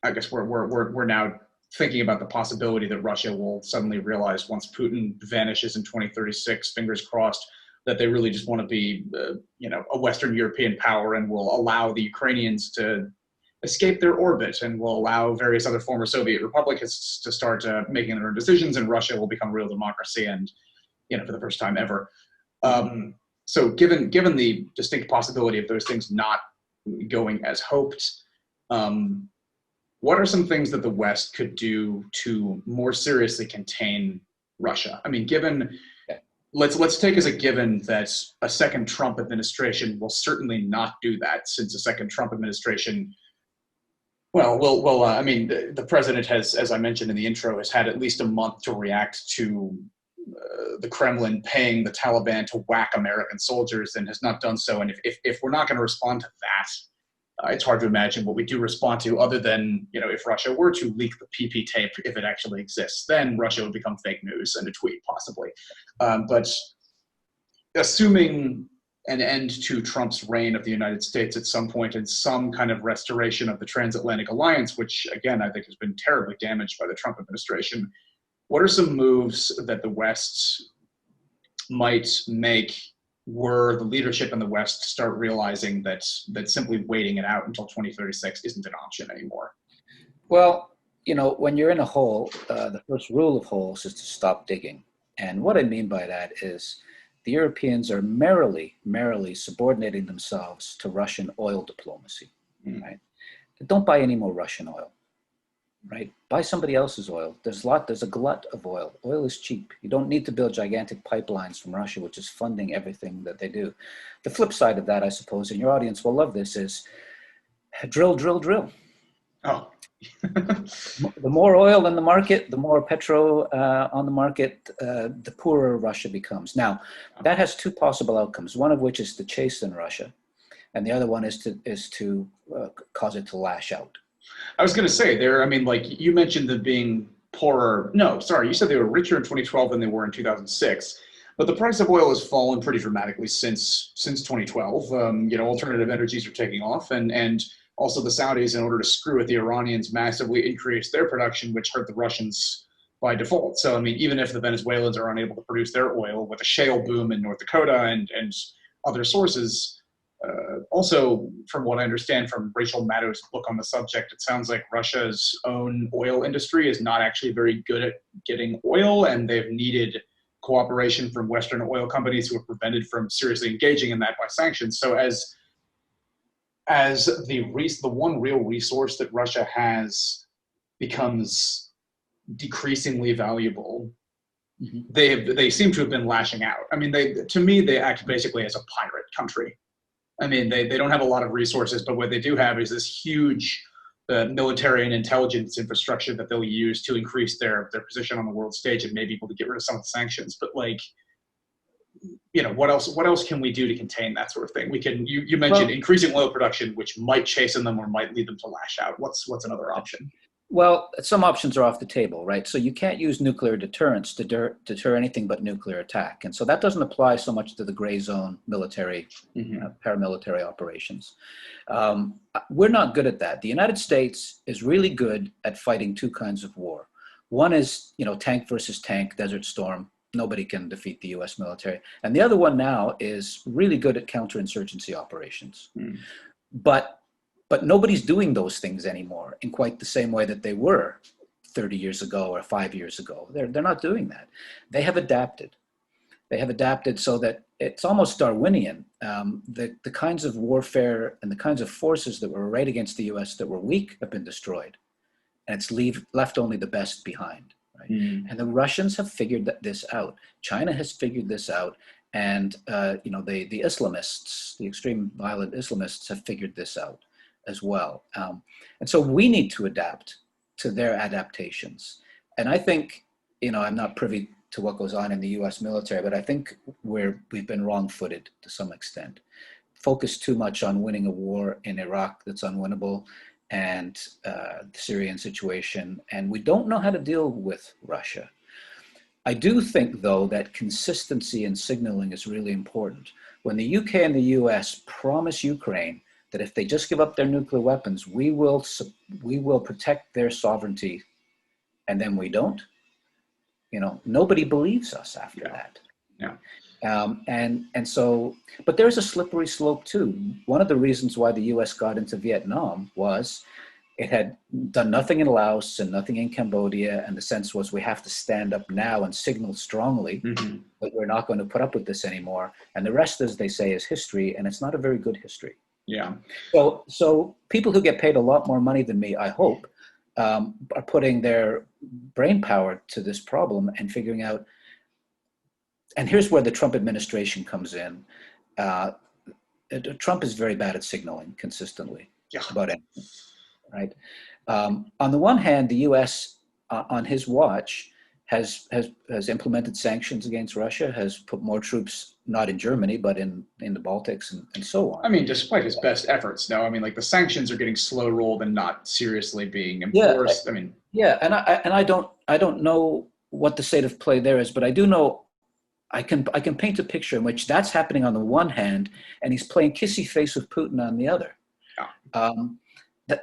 I guess we're now thinking about the possibility that Russia will suddenly realize once Putin vanishes in 2036, fingers crossed, that they really just want to be, a Western European power and will allow the Ukrainians to escape their orbit and will allow various other former Soviet republics to start making their own decisions, and Russia will become real democracy and, for the first time ever. So given the distinct possibility of those things not going as hoped, what are some things that the West could do to more seriously contain Russia? I mean, let's take as a given that a second Trump administration will certainly not do that, since a second Trump administration, the president has, as I mentioned in the intro, has had at least a month to react to the Kremlin paying the Taliban to whack American soldiers and has not done so. And if we're not going to respond to that, it's hard to imagine what we do respond to, other than, if Russia were to leak the PP tape, if it actually exists, then Russia would become fake news and a tweet possibly. But assuming an end to Trump's reign of the United States at some point and some kind of restoration of the transatlantic alliance, which again, I think has been terribly damaged by the Trump administration, what are some moves that the West might make were the leadership in the West start realizing that simply waiting it out until 2036 isn't an option anymore? Well, when you're in a hole, the first rule of holes is to stop digging. And what I mean by that is the Europeans are merrily subordinating themselves to Russian oil diplomacy, right? Don't buy any more Russian oil, right? Buy somebody else's oil. There's a glut of oil. Oil is cheap. You don't need to build gigantic pipelines from Russia, which is funding everything that they do. The flip side of that, I suppose, and your audience will love this, is drill, drill, drill. Oh. The more oil in the market, the more petro on the market, the poorer Russia becomes. Now, that has two possible outcomes, one of which is to chasten Russia, and the other one is to cause it to lash out. I was going to say you mentioned them being poorer. No, sorry, you said they were richer in 2012 than they were in 2006. But the price of oil has fallen pretty dramatically since 2012. Alternative energies are taking off, and also the Saudis, in order to screw with the Iranians, massively increased their production, which hurt the Russians by default. So, even if the Venezuelans are unable to produce their oil with a shale boom in North Dakota and other sources, also, from what I understand from Rachel Maddow's book on the subject, it sounds like Russia's own oil industry is not actually very good at getting oil, and they've needed cooperation from Western oil companies who are prevented from seriously engaging in that by sanctions. So as the one real resource that Russia has becomes decreasingly valuable, they seem to have been lashing out. I mean, to me they act basically as a pirate country. I mean, they don't have a lot of resources, but what they do have is this huge military and intelligence infrastructure that they'll use to increase their position on the world stage and maybe able to get rid of some of the sanctions. But like, what else can we do to contain that sort of thing? You mentioned increasing oil production, which might chasten them or might lead them to lash out. What's another option? Well, some options are off the table, right? So you can't use nuclear deterrence to deter anything but nuclear attack. And so that doesn't apply so much to the gray zone military, paramilitary operations. We're not good at that. The United States is really good at fighting two kinds of war. One is, tank versus tank, Desert Storm. Nobody can defeat the US military. And the other one now is really good at counterinsurgency operations. But nobody's doing those things anymore in quite the same way that they were 30 years ago or 5 years ago. They're not doing that. They have adapted. They have adapted so that it's almost Darwinian. The kinds of warfare and the kinds of forces that were right against the US that were weak have been destroyed. And it's left only the best behind. Right? And the Russians have figured this out. China has figured this out. And the Islamists, the extreme violent Islamists have figured this out as well. And so we need to adapt to their adaptations. And I think, I'm not privy to what goes on in the US military, but I think we've been wrong-footed to some extent. Focused too much on winning a war in Iraq that's unwinnable and the Syrian situation. And we don't know how to deal with Russia. I do think, though, that consistency in signaling is really important. When the UK and the US promise Ukraine that if they just give up their nuclear weapons, we will protect their sovereignty, and then we don't, nobody believes us after that. Yeah. And so, but there's a slippery slope too. One of the reasons why the US got into Vietnam was it had done nothing in Laos and nothing in Cambodia. And the sense was we have to stand up now and signal strongly that we're not going to put up with this anymore. And the rest, as they say, is history. And it's not a very good history. Yeah. So people who get paid a lot more money than me, I hope, are putting their brain power to this problem and figuring out. And here's where the Trump administration comes in. Trump is very bad at signaling consistently about anything, right? On the one hand, the U.S. On his watch has implemented sanctions against Russia, has put more troops not in Germany but in the Baltics and so on. I mean, despite his best efforts, no. I mean, like the sanctions are getting slow rolled and not seriously being enforced. And I don't know what the state of play there is, but I do know. I can paint a picture in which that's happening on the one hand, and he's playing kissy face with Putin on the other. Yeah.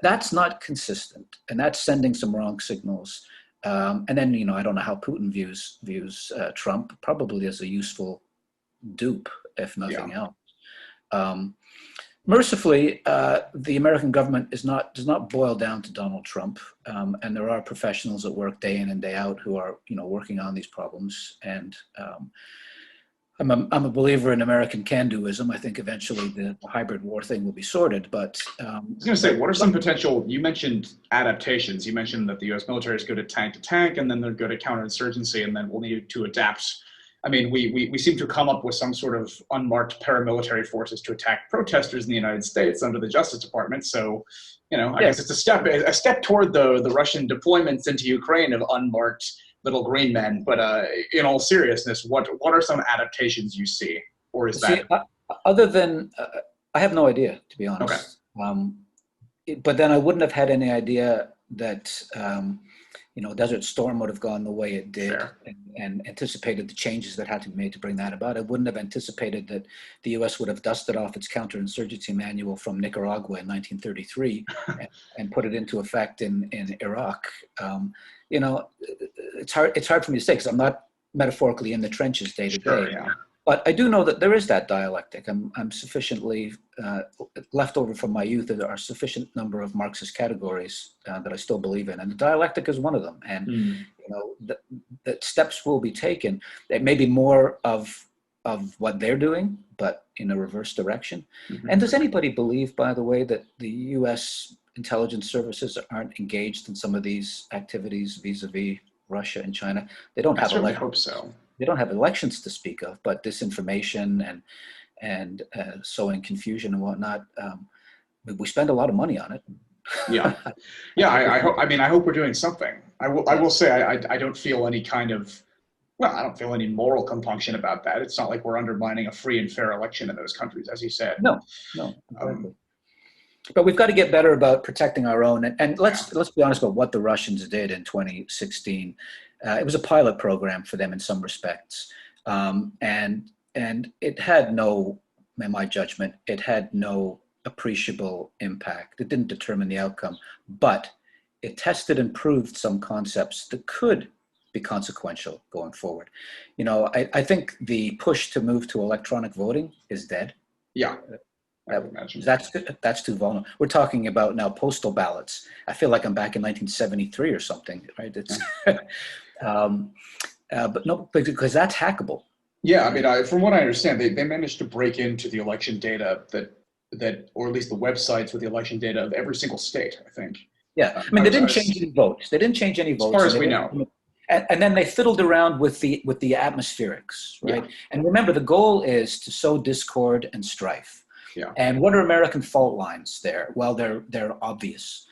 That's not consistent, and that's sending some wrong signals. And then I don't know how Putin views Trump, probably as a useful dupe, if nothing else. Mercifully, the American government does not boil down to Donald Trump, and there are professionals that work day in and day out who are working on these problems. And I'm a believer in American can-doism. I think eventually the hybrid war thing will be sorted. But I was going to say, what are some potential? You mentioned adaptations. You mentioned that the U.S. military is good at tank to tank, and then they're good at counterinsurgency, and then we'll need to adapt. I mean, we seem to come up with some sort of unmarked paramilitary forces to attack protesters in the United States under the Justice Department. So, I guess it's a step toward the Russian deployments into Ukraine of unmarked little green men. But in all seriousness, what are some adaptations you see, or is that other than I have no idea, to be honest. Okay. But then I wouldn't have had any idea that. Desert Storm would have gone the way it did and anticipated the changes that had to be made to bring that about. I wouldn't have anticipated that the U.S. would have dusted off its counterinsurgency manual from Nicaragua in 1933 and put it into effect in Iraq. It's hard for me to say because I'm not metaphorically in the trenches day to day. But I do know that there is that dialectic. I'm sufficiently left over from my youth. There are a sufficient number of Marxist categories that I still believe in, and the dialectic is one of them. And that steps will be taken. It may be more of of what they're doing, but in a reverse direction. Mhm. And does anybody believe, by the way, that the U.S. intelligence services aren't engaged in some of these activities vis-a-vis Russia and China? They don't I have certainly hope so. they don't have elections to speak of, but disinformation and sowing confusion and whatnot. We spend a lot of money on it. Yeah, I yeah. think we I can. hope. I mean, I hope we're doing something. I Yeah. will say I don't feel any kind of, well, I don't feel any moral compunction about that. It's not like we're undermining a free and fair election in those countries, as you said. No, no, Um, exactly. But we've got to get better about protecting our own. And yeah, let's be honest about what the Russians did in 2016. It was a pilot program for them in some respects, and it had no, in my judgment, it had no appreciable impact. It didn't determine the outcome, but it tested and proved some concepts that could be consequential going forward. I think the push to move to electronic voting is dead. yeah. I That would imagine. that's too vulnerable. We're talking about now postal ballots. I feel like I'm back in 1973 or something, right? It's, Yeah. um, but no, because that's hackable, Yeah, I right? mean, from what I understand, they managed to break into the election data or at least the websites with the election data of every single state, I think. Yeah, I mean, they I didn't change was, any votes. They didn't change any as far votes, and as they we didn't. know. And then they fiddled around with the atmospherics, Yeah, right? And remember, the goal is to sow discord and strife. yeah, And what are American fault lines there? Well, they're obvious.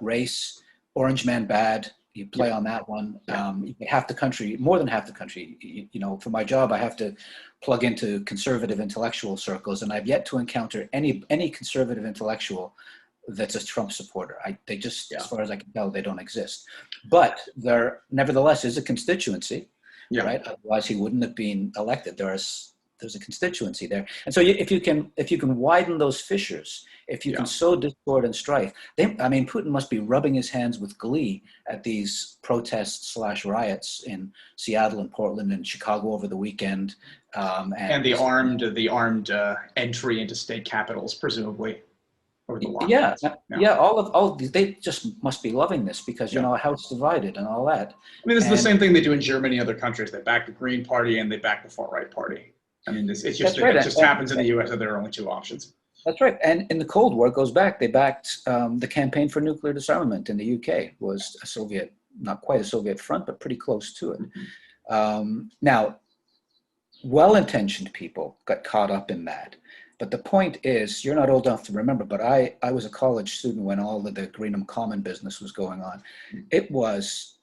Race, orange man bad. You play yeah, on that one. yeah, Half the country, more than half the country. For my job, I have to plug into conservative intellectual circles, and I've yet to encounter any conservative intellectual that's a Trump supporter. They just, as yeah, far as I can tell, they don't exist. But there, nevertheless, is a constituency, yeah, right? Otherwise, he wouldn't have been elected. There's a constituency there, and so if you can widen those fissures, if you can yeah. sow discord and strife, I mean, Putin must be rubbing his hands with glee at these protests slash riots in Seattle and Portland and Chicago over the weekend, And and the armed entry into state capitals, presumably, or the yeah, lockdowns. Yeah. yeah, all of these, they just must be loving this because Yeah. a house divided and all that, I mean, this is the and same thing they do in Germany and other countries. They back the Green Party and they back the far right party. I mean, that's right. it just happens in the U.S. that there are only two options. That's right. And in the Cold War, it goes back. They backed the campaign for nuclear disarmament in the UK. Was a Soviet, not quite a Soviet front, but pretty close to it. Mhm. Now, well-intentioned people got caught up in that. But the point is, you're not old enough to remember, but I was a college student when all of the Greenham Common business was going on. It was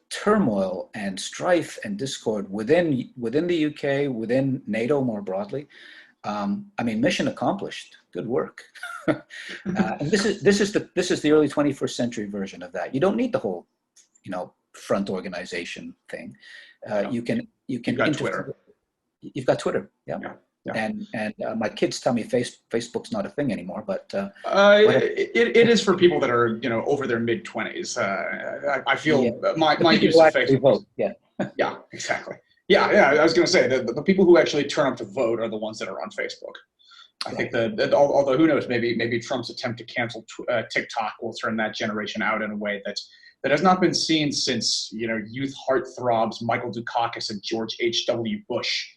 turmoil and strife and discord within the UK, within NATO more broadly. I mean, mission accomplished. Good work. And this is the early 21st century version of that. You don't need the whole, front organization thing. Yeah. You can You've got Twitter. You've got Twitter, yeah. Yeah. Yeah. And my kids tell me Facebook's not a thing anymore, but whatever. It is for people that are, over their mid-20s. I Yeah, feel my the people use who of actually Facebook was, vote, yeah. yeah, exactly. Yeah, yeah. I was going to say the people who actually turn up to vote are the ones that are on Facebook. I think although who knows, maybe Trump's attempt to cancel TikTok will turn that generation out in a way that has not been seen since youth heartthrobs Michael Dukakis and George H.W. Bush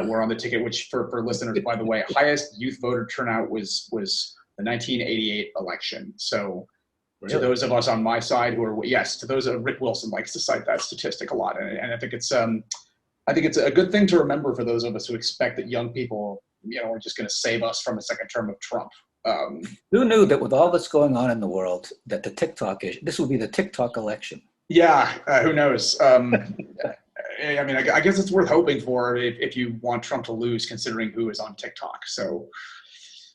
were on the ticket. Which for listeners, by the way, highest youth voter turnout was the 1988 election. So to Really? those of us on my side who are to those Rick Wilson likes to cite that statistic a lot, and I think it's a good thing to remember for those of us who expect that young people are just going to save us from a second term of Trump. Who knew that with all that's going on in the world, that this will be the TikTok election? Yeah, who knows? I mean, I guess it's worth hoping for if you want Trump to lose, considering who is on TikTok. So,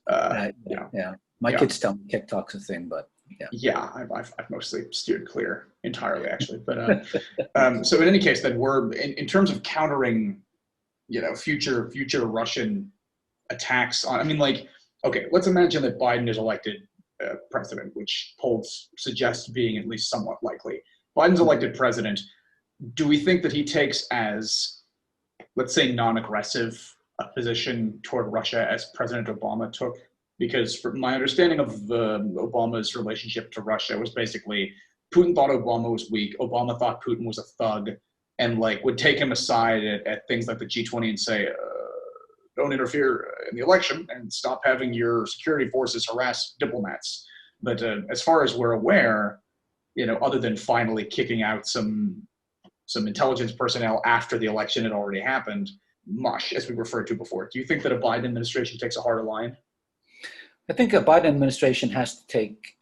Yeah. My kids tell me TikTok's a thing, but yeah. Yeah, I've mostly steered clear entirely, actually. But so in any case, then we're in terms of countering, future Russian attacks on. I mean, like, okay, let's imagine that Biden is elected president, which polls suggest being at least somewhat likely. Biden's elected president. Do we think that he takes as, let's say, non-aggressive a position toward Russia as President Obama took? Because from my understanding of Obama's relationship to Russia was basically Putin thought Obama was weak. Obama thought Putin was a thug. and like would take him aside at things like the G20 and say, don't interfere in the election and stop having your security forces harass diplomats. But as far as we're aware, other than finally kicking out some intelligence personnel after the election had already happened, mush, as we referred to before. Do you think that a Biden administration takes a harder line? I think a Biden administration has to take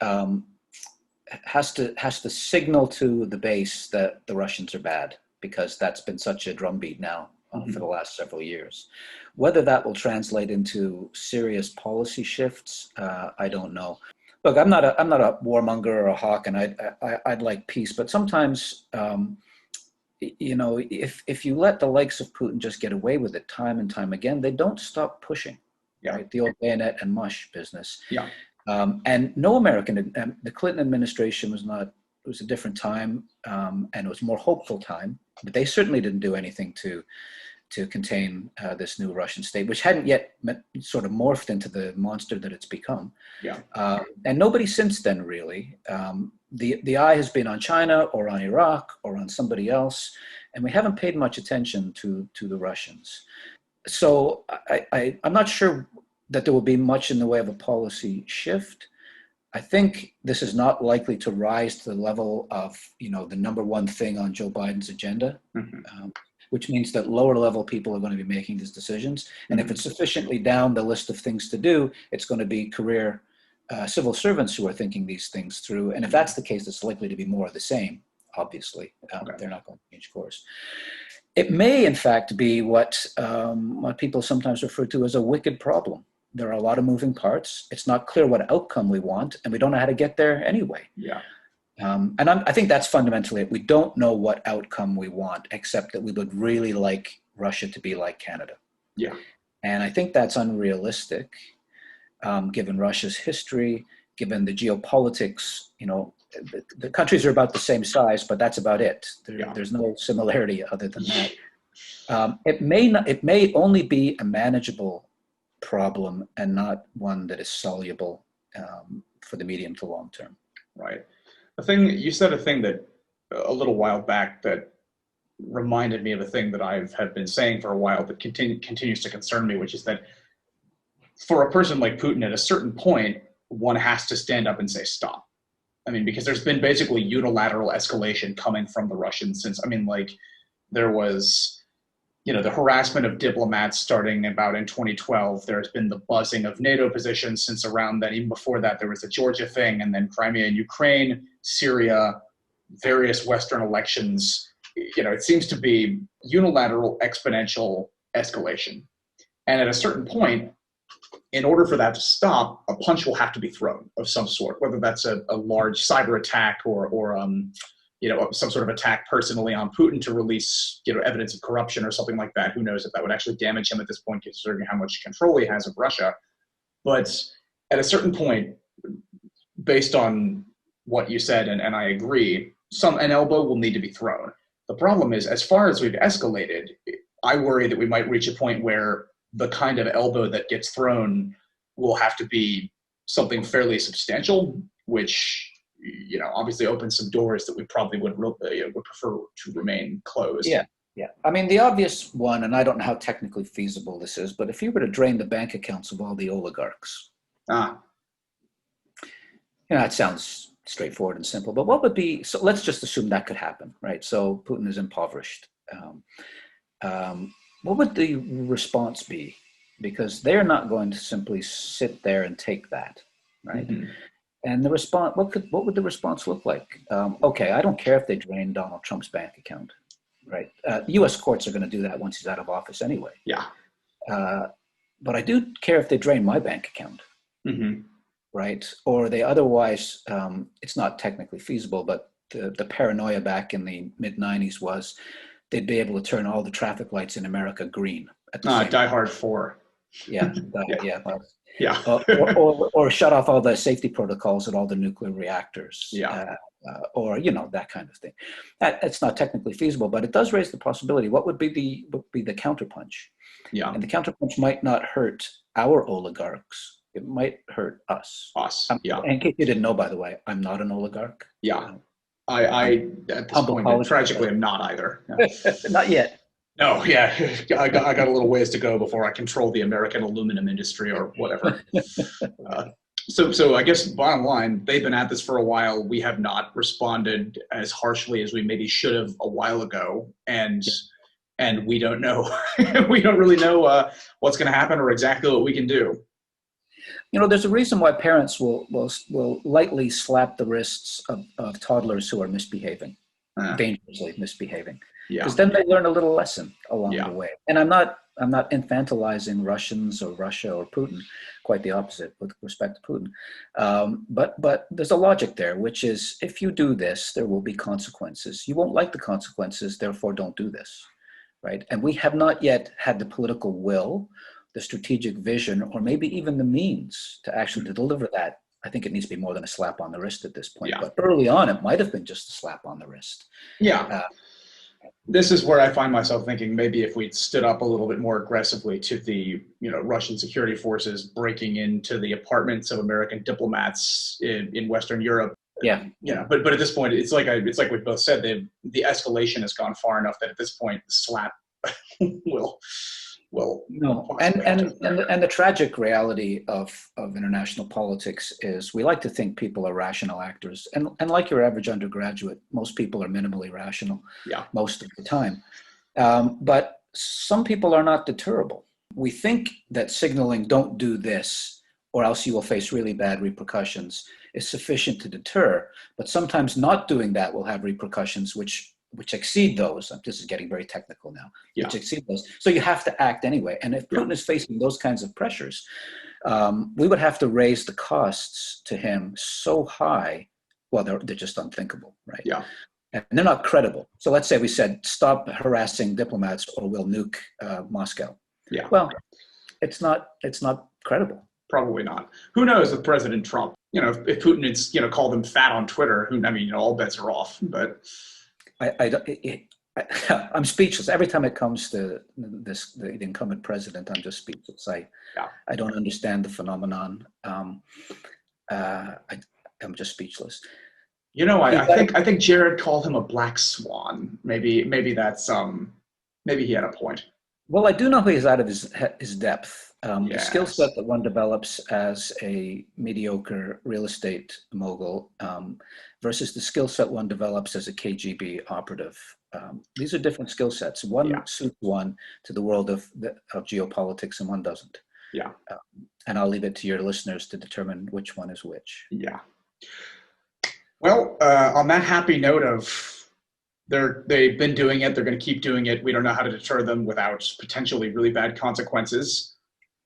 has to signal to the base that the Russians are bad, because that's been such a drumbeat now for the last several years. Whether that will translate into serious policy shifts, I don't know. Look, I'm not a warmonger or a hawk, and I'd like peace, but sometimes. If you let the likes of Putin just get away with it time and time again, they don't stop pushing. Yeah. Right? The old bayonet and mush business. Yeah. And no American, the Clinton administration it was a different time, and it was a more hopeful time, but they certainly didn't do anything to contain this new Russian state, which hadn't yet sort of morphed into the monster that it's become. Yeah. And nobody since then, really. The eye has been on China or on Iraq or on somebody else, and we haven't paid much attention to the Russians. So I'm not sure that there will be much in the way of a policy shift. I think this is not likely to rise to the level of, the number one thing on Joe Biden's agenda, which means that lower level people are going to be making these decisions. And if it's sufficiently down the list of things to do, it's going to be career civil servants who are thinking these things through. And if that's the case, it's likely to be more of the same, obviously. They're not going to change course. It may, in fact, be what people sometimes refer to as a wicked problem. There are a lot of moving parts. It's not clear what outcome we want, and we don't know how to get there anyway. Yeah. And I think that's fundamentally it. We don't know what outcome we want, except that we would really like Russia to be like Canada. Yeah. And I think that's unrealistic, given Russia's history, given the geopolitics. The countries are about the same size, but that's about it. There's no similarity other than that. It may only be a manageable problem and not one that is soluble for the medium to long term. Right. You said a thing that a little while back that reminded me of a thing that have been saying for a while that continues to concern me, which is that for a person like Putin, at a certain point, one has to stand up and say stop. I mean, because there's been basically unilateral escalation coming from the Russians since, there was, the harassment of diplomats starting about in 2012. There's been the buzzing of NATO positions since around that. Even before that, there was the Georgia thing, and then Crimea and Ukraine, Syria, various Western elections. It seems to be unilateral, exponential escalation. And at a certain point, in order for that to stop, a punch will have to be thrown of some sort, whether that's a large cyber attack or some sort of attack personally on Putin to release, evidence of corruption or something like that. Who knows if that would actually damage him at this point, considering how much control he has of Russia. But at a certain point, based on what you said, and I agree, an elbow will need to be thrown. The problem is, as far as we've escalated, I worry that we might reach a point where the kind of elbow that gets thrown will have to be something fairly substantial, which obviously opens some doors that we probably would prefer to remain closed. Yeah. The obvious one, and I don't know how technically feasible this is, but if you were to drain the bank accounts of all the oligarchs, it sounds straightforward and simple, but what would be, so let's just assume that could happen, right? So Putin is impoverished. What would the response be? Because they're not going to simply sit there and take that, right? And the response, what would the response look like? Okay, I don't care if they drain Donald Trump's bank account, right? U.S. courts are going to do that once he's out of office anyway. Yeah. But I do care if they drain my bank account, right? Or they otherwise, it's not technically feasible, but the paranoia back in the mid-90s was they'd be able to turn all the traffic lights in America green at the same Die Hard 4. Yeah. Yeah. Or shut off all the safety protocols at all the nuclear reactors. Yeah. Or that kind of thing. It's not technically feasible, but it does raise the possibility. What would be the counterpunch? Yeah. And the counterpunch might not hurt our oligarchs. It might hurt us. Yeah. And in case you didn't know, by the way, I'm not an oligarch. Yeah. I at this Humble point, college tragically, professor. am not either. Yeah. Not yet. No, yeah, I got a little ways to go before I control the American aluminum industry or whatever. Uh, so I guess bottom line, they've been at this for a while. We have not responded as harshly as we maybe should have a while ago, and we don't know. We don't really know what's going to happen or exactly what we can do. There's a reason why parents will lightly slap the wrists of toddlers who are misbehaving, dangerously misbehaving, Yeah, because then they learn a little lesson along yeah, the way. And I'm not infantilizing Russians or Russia or Putin. Quite the opposite with respect to Putin. But there's a logic there, which is if you do this, there will be consequences. You won't like the consequences, therefore don't do this, right? And we have not yet had the political will, the strategic vision, or maybe even the means to actually to deliver that. I think it needs to be more than a slap on the wrist at this point. yeah, But early on, it might have been just a slap on the wrist. yeah. Uh, This is where I find myself thinking maybe if we'd stood up a little bit more aggressively to the Russian security forces breaking into the apartments of American diplomats in Western Europe. yeah. But at this point, it's like we both said, the escalation has gone far enough that at this point the slap will No, possibly have to. and the tragic reality of international politics is we like to think people are rational actors, and like your average undergraduate, most people are minimally rational, Yeah, most of the time. But some people are not deterrable. We think that signaling "don't do this" or else you will face really bad repercussions is sufficient to deter, but sometimes not doing that will have repercussions which exceed those. This is getting very technical now. yeah, Which exceed those. So you have to act anyway. And if Putin is facing those kinds of pressures, we would have to raise the costs to him so high. Well, they're just unthinkable, right? yeah, And they're not credible. So let's say we said, stop harassing diplomats or we'll nuke Moscow. yeah. Well, it's not credible. Probably not. Who knows with President Trump? If Putin had called him fat on Twitter, all bets are off. But I'm speechless. Every time it comes to the incumbent president, I'm just speechless. I don't understand the phenomenon. I'm just speechless. I think Jared called him a black swan. Maybe that's maybe he had a point. Well, I do know he's out of his depth. The Yes. skill set that one develops as a mediocre real estate mogul versus the skill set one develops as a KGB operative. These are different skill sets. One suits one to the world of geopolitics and one doesn't. Yeah. And I'll leave it to your listeners to determine which one is which. Yeah. Well, on that happy note of they've been doing it, they're going to keep doing it. We don't know how to deter them without potentially really bad consequences.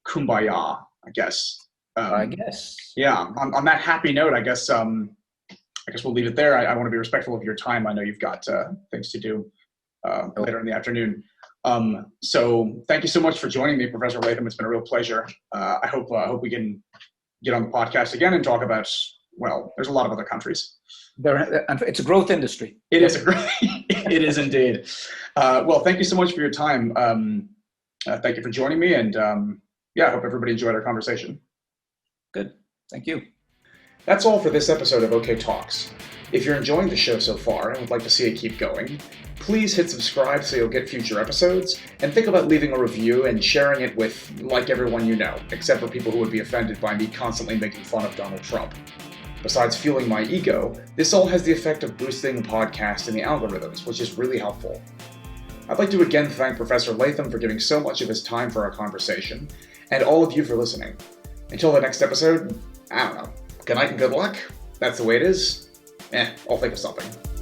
Kumbaya, I guess. I guess. Yeah. On that happy note, I guess we'll leave it there. I want to be respectful of your time. I know you've got things to do later in the afternoon. So thank you so much for joining me, Professor Latham. It's been a real pleasure. I hope we can get on the podcast again and talk about, well, there's a lot of other countries. It's a growth industry. It is it is indeed. Well, thank you so much for your time. Thank you for joining me, and I hope everybody enjoyed our conversation. Good. Thank you. That's all for this episode of OK Talks. If you're enjoying the show so far and would like to see it keep going, please hit subscribe so you'll get future episodes, and think about leaving a review and sharing it with everyone you know, except for people who would be offended by me constantly making fun of Donald Trump. Besides fueling my ego, this all has the effect of boosting the podcast in the algorithms, which is really helpful. I'd like to again thank Professor Latham for giving so much of his time for our conversation, and all of you for listening. Until the next episode, I don't know. Good night and good luck. That's the way it is. I'll think of something.